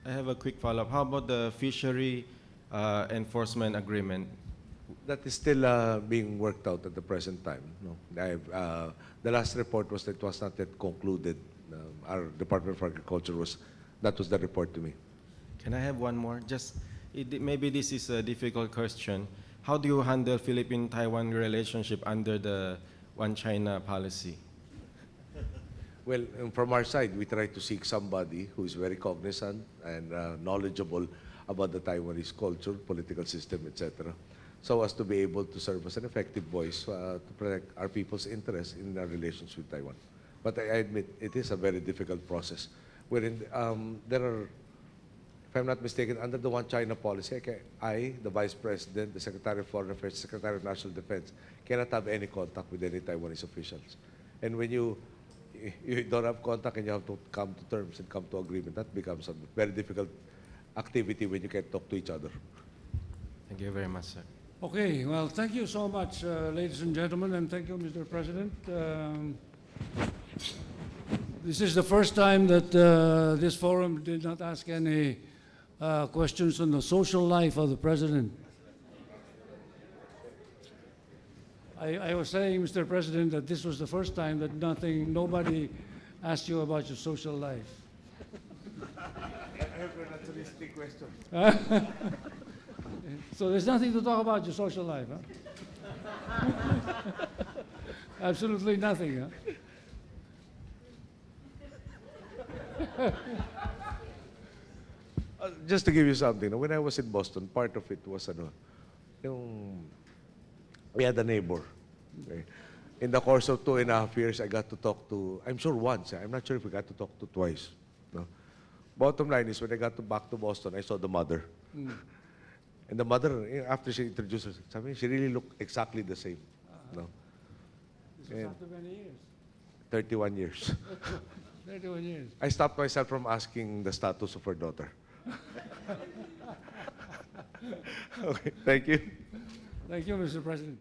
I have a quick follow-up. How about the fishery enforcement agreement? That is still being worked out at the present time. No, the last report was that it was not yet concluded. Our Department of Agriculture that was the report to me. Can I have one more? Maybe this is a difficult question. How do you handle Philippine-Taiwan relationship under the One China policy? Well, from our side, we try to seek somebody who is very cognizant and knowledgeable about the Taiwanese culture, political system, etc., so as to be able to serve as an effective voice to protect our people's interests in our relations with Taiwan. But I admit, it is a very difficult process. Wherein there are, if I'm not mistaken, under the One China policy, I, the Vice President, the Secretary of Foreign Affairs, Secretary of National Defense, cannot have any contact with any Taiwanese officials. And when you don't have contact and you have to come to terms and come to agreement, that becomes a very difficult activity when you can't talk to each other. Thank you very much, sir. Okay, well, thank you so much, ladies and gentlemen, and thank you, Mr. President. This is the first time that this forum did not ask any questions on the social life of the President. I was saying, Mr. President, that this was the first time that nobody asked you about your social life. I have a naturalistic question. So there's nothing to talk about your social life, huh? Absolutely nothing, huh? Just to give you something, when I was in Boston, part of it was we had a neighbor. Okay? In the course of 2.5 years, I got to talk to, I'm sure once, I'm not sure if we got to talk to twice. No? Bottom line is, when I got back to Boston, I saw the mother. And the mother, after she introduced herself, she really looked exactly the same. No? This was after many years. 31 years. 31 years. I stopped myself from asking the status of her daughter. Okay, thank you. Thank you, Mr. President.